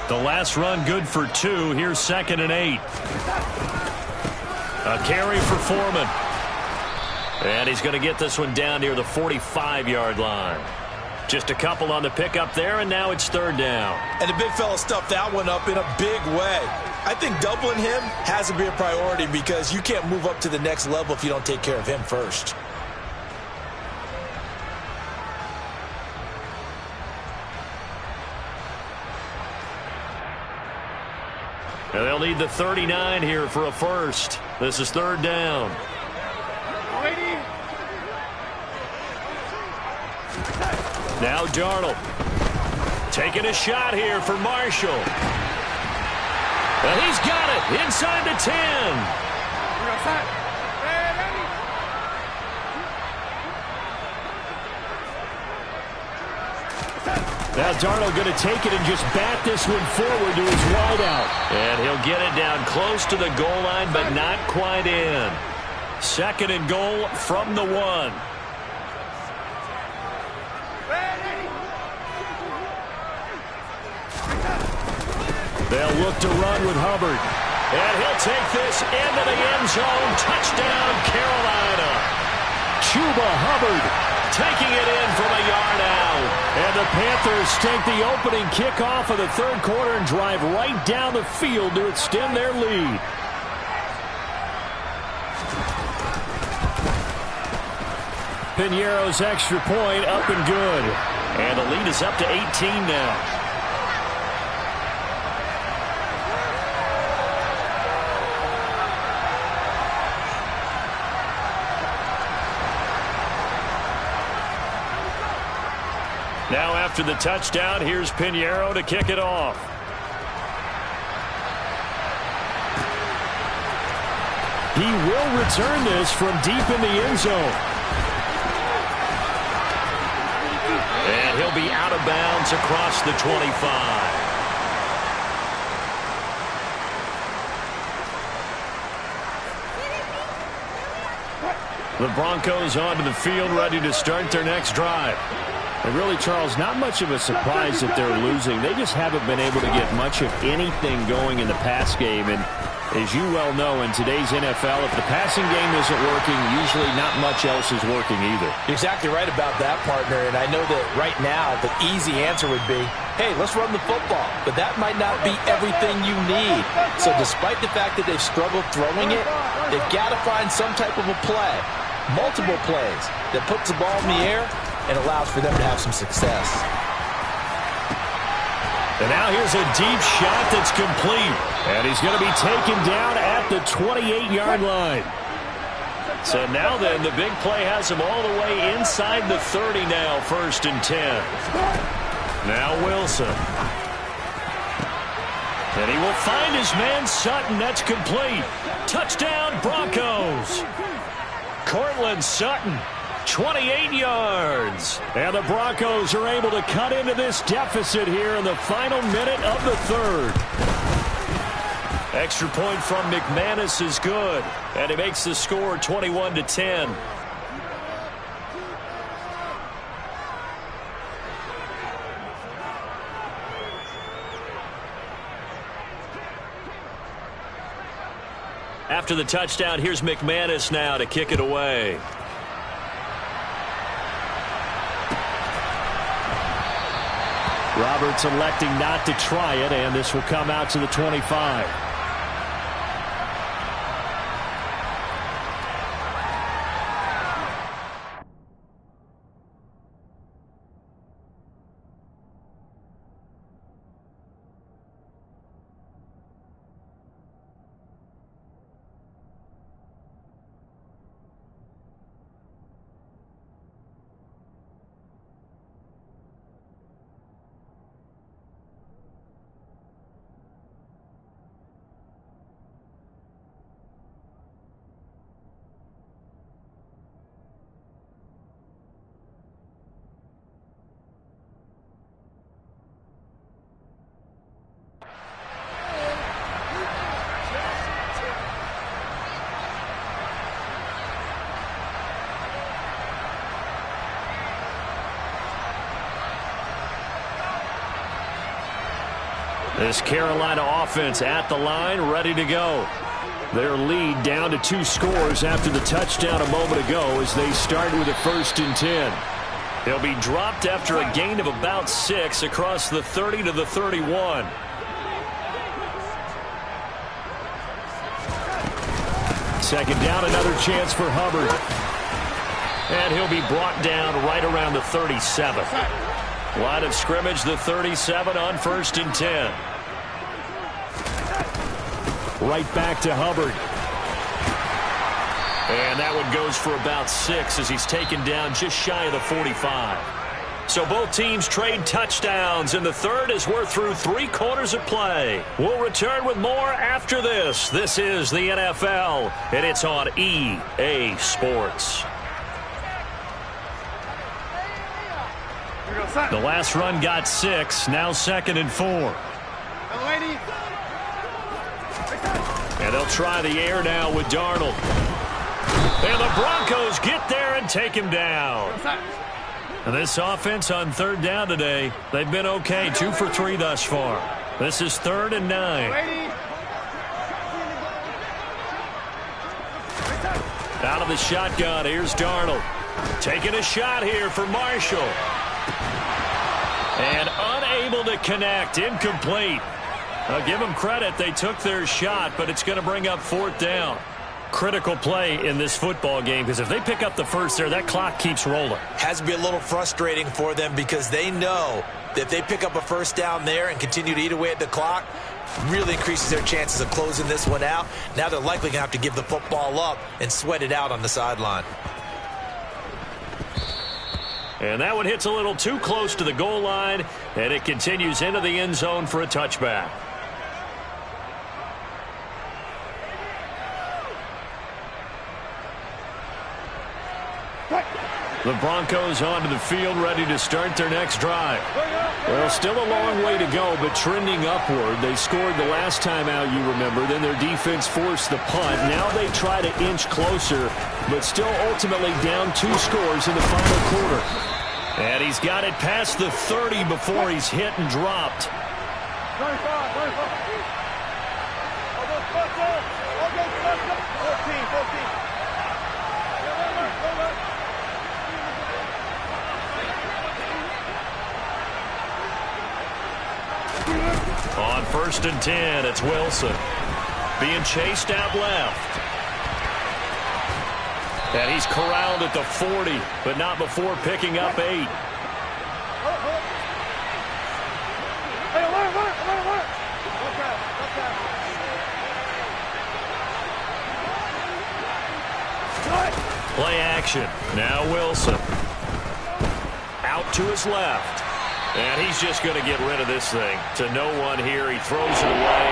The last run good for 2. Here's 2nd and 8. A carry for Foreman. And he's going to get this one down near the 45-yard line. Just a couple on the pickup there, and now it's 3rd down. And the big fella stuffed that one up in a big way. I think doubling him has to be a priority because you can't move up to the next level if you don't take care of him first. And they'll need the 39 here for a first. This is 3rd down. Now Darnold taking a shot here for Marshall. And he's got it inside the 10. Now Darnold going to take it and just bat this one forward to his wideout. And he'll get it down close to the goal line, but not quite in. 2nd and goal from the 1. They'll look to run with Hubbard. And he'll take this into the end zone. Touchdown, Carolina. Chuba Hubbard taking it in from a yard out. And the Panthers take the opening kickoff of the 3rd quarter and drive right down the field to extend their lead. Piñeiro's extra point up and good. And the lead is up to 18 now. Now after the touchdown, here's Piñeiro to kick it off. He will return this from deep in the end zone. And he'll be out of bounds across the 25. The Broncos onto the field, ready to start their next drive. And really, Charles, not much of a surprise that they're losing. They just haven't been able to get much of anything going in the pass game. And as you well know, in today's NFL, if the passing game isn't working, usually not much else is working either. You're exactly right about that, partner. And I know that right now the easy answer would be, hey, let's run the football. But that might not be everything you need. So despite the fact that they've struggled throwing it, they've got to find some type of a play, multiple plays, that puts the ball in the air and allows for them to have some success. And now here's a deep shot that's complete. And he's going to be taken down at the 28-yard line. So now then, the big play has him all the way inside the 30 now, 1st and 10. Now Wilson. And he will find his man Sutton. That's complete. Touchdown, Broncos. Courtland Sutton. 28 yards. And the Broncos are able to cut into this deficit here in the final minute of the 3rd. Extra point from McManus is good. And he makes the score 21-10. After the touchdown, here's McManus now to kick it away. Roberts electing not to try it, and this will come out to the 25. This Carolina offense at the line, ready to go. Their lead down to 2 scores after the touchdown a moment ago as they start with a 1st and 10. They'll be dropped after a gain of about 6 across the 30 to the 31. Second down, another chance for Hubbard. And he'll be brought down right around the 37. Line of scrimmage, the 37 on 1st and 10. Right back to Hubbard. And that one goes for about 6 as he's taken down just shy of the 45. So both teams trade touchdowns in the third as we're through 3 quarters of play. We'll return with more after this. This is the NFL, and it's on EA Sports. The last run got 6, now 2nd and 4. And they'll try the air now with Darnold. And the Broncos get there and take him down. And this offense on 3rd down today, they've been okay, 2 for 3 thus far. This is 3rd and 9. Out of the shotgun, here's Darnold. Taking a shot here for Marshall. And unable to connect, incomplete. I'll give them credit, they took their shot, but it's going to bring up 4th down. Critical play in this football game because if they pick up the first there, that clock keeps rolling. Has to be a little frustrating for them because they know that if they pick up a 1st down there and continue to eat away at the clock, really increases their chances of closing this one out. Now they're likely going to have to give the football up and sweat it out on the sideline. And that one hits a little too close to the goal line, and it continues into the end zone for a touchback. The Broncos onto the field, ready to start their next drive. Well, still a long way to go, but trending upward. They scored the last time out, you remember. Then their defense forced the punt. Now they try to inch closer, but still ultimately down 2 scores in the final quarter. And he's got it past the 30 before he's hit and dropped. 35, 35. 14. On 1st and 10, it's Wilson. Being chased out left. And he's corralled at the 40, but not before picking up 8. Play action. Now Wilson. Out to his left. And he's just going to get rid of this thing. To no one here. He throws it away.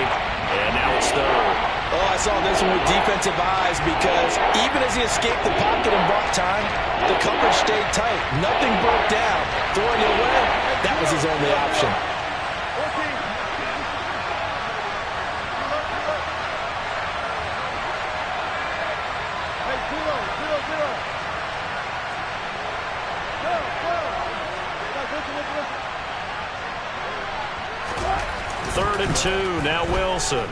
And now it's 3rd. Oh, I saw this one with defensive eyes because even as he escaped the pocket and bought time, the coverage stayed tight. Nothing broke down. Throwing it away, that was his only option. Third and 2, now Wilson.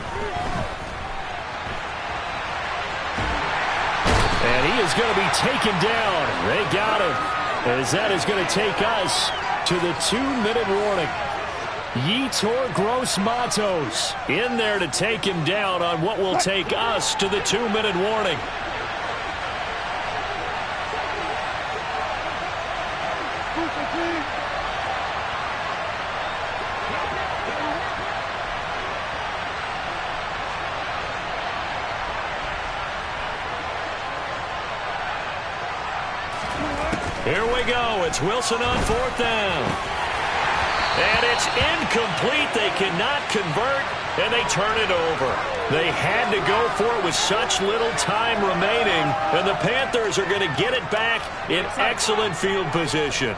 And he is going to be taken down. They got him. As that is going to take us to the 2-minute warning. Yetur Gross-Matos in there to take him down on what will take us to the 2-minute warning. Here we go. It's Wilson on 4th down. And it's incomplete. They cannot convert, and they turn it over. They had to go for it with such little time remaining, and the Panthers are going to get it back in excellent field position.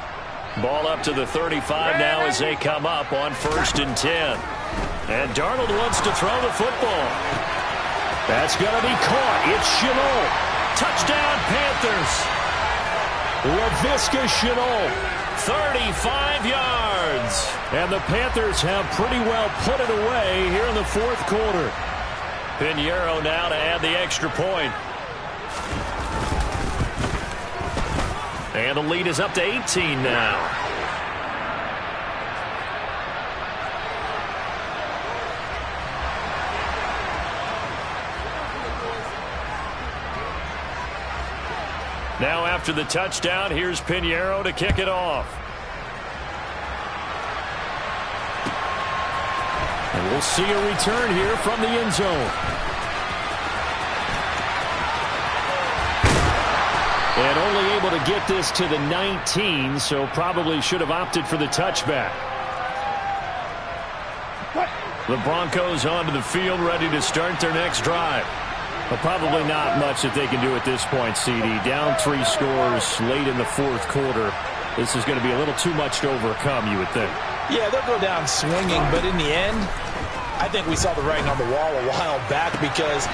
Ball up to the 35 now as they come up on 1st and 10. And Darnold wants to throw the football. That's going to be caught. It's Shenault. Touchdown, Panthers. Laviska Shenault 35 yards. And the Panthers have pretty well put it away here in the fourth quarter. Pinheiro now to add the extra point. And the lead is up to 18 now. Now after the touchdown, here's Pinheiro to kick it off. And we'll see a return here from the end zone. And only able to get this to the 19, so probably should have opted for the touchback. The Broncos onto the field, ready to start their next drive. But probably not much that they can do at this point, CD. Down 3 scores late in the fourth quarter. This is going to be a little too much to overcome, you would think. Yeah, they'll go down swinging, but in the end, I think we saw the writing on the wall a while back because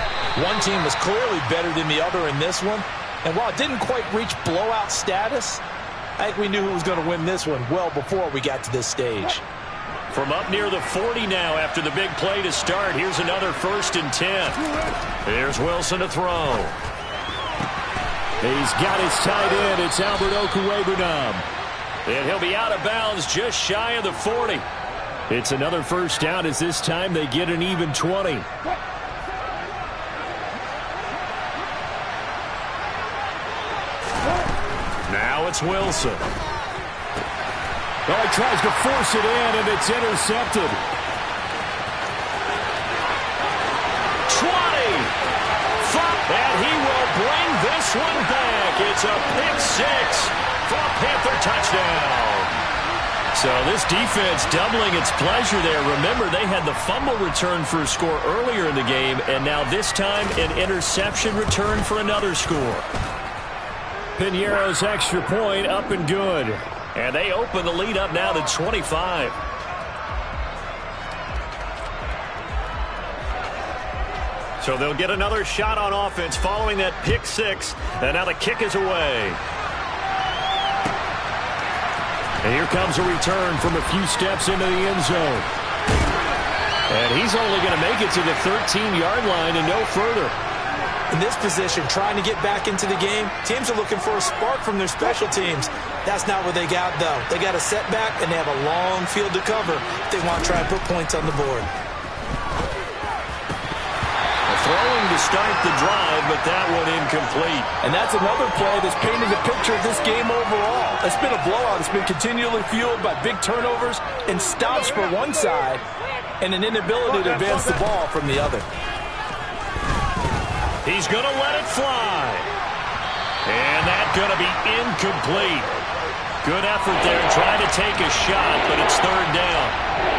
one team was clearly better than the other in this one. And while it didn't quite reach blowout status, I think we knew who was going to win this one well before we got to this stage. From up near the 40 now after the big play to start. Here's another 1st and 10. Here's Wilson to throw. He's got his tight end. It's Albert Okwuegbunam. And he'll be out of bounds just shy of the 40. It's another first down as this time they get an even 20. Now it's Wilson. Well, he tries to force it in, and it's intercepted. 20. And he will bring this one back. It's a pick 6 for a Panther touchdown. So this defense doubling its pleasure there. Remember, they had the fumble return for a score earlier in the game, and now this time an interception return for another score. Pinheiro's extra point up and good. And they open the lead up now to 25. So they'll get another shot on offense following that pick 6. And now the kick is away. And here comes a return from a few steps into the end zone. And he's only going to make it to the 13-yard line and no further. In this position, trying to get back into the game, teams are looking for a spark from their special teams. That's not what they got, though. They got a setback, and they have a long field to cover if they want to try and put points on the board. Throwing to start the drive, but that one incomplete. And that's another play that's painted the picture of this game overall. It's been a blowout. It's been continually fueled by big turnovers and stops for one side and an inability to advance the ball from the other. He's going to let it fly. And that's going to be incomplete. Good effort there trying to take a shot, but it's 3rd down.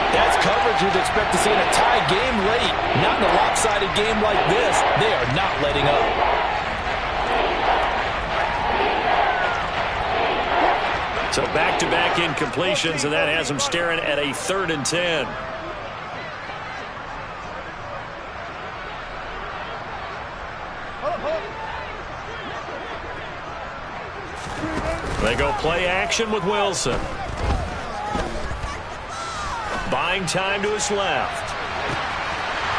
That's coverage you'd expect to see in a tie game late. Not in a lopsided game like this. They are not letting up. So back-to-back incompletions, and that has them staring at a 3rd and 10. They go play action with Wilson. Buying time to his left.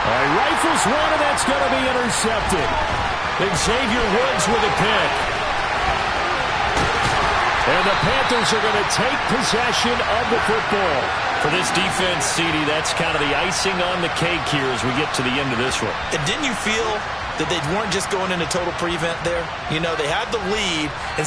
Rifles one, and that's going to be intercepted. Xavier Woods with a pick. And the Panthers are going to take possession of the football. For this defense, CD, that's kind of the icing on the cake here as we get to the end of this one. And didn't you feel that they weren't just going into total prevent there? You know, they had the lead. And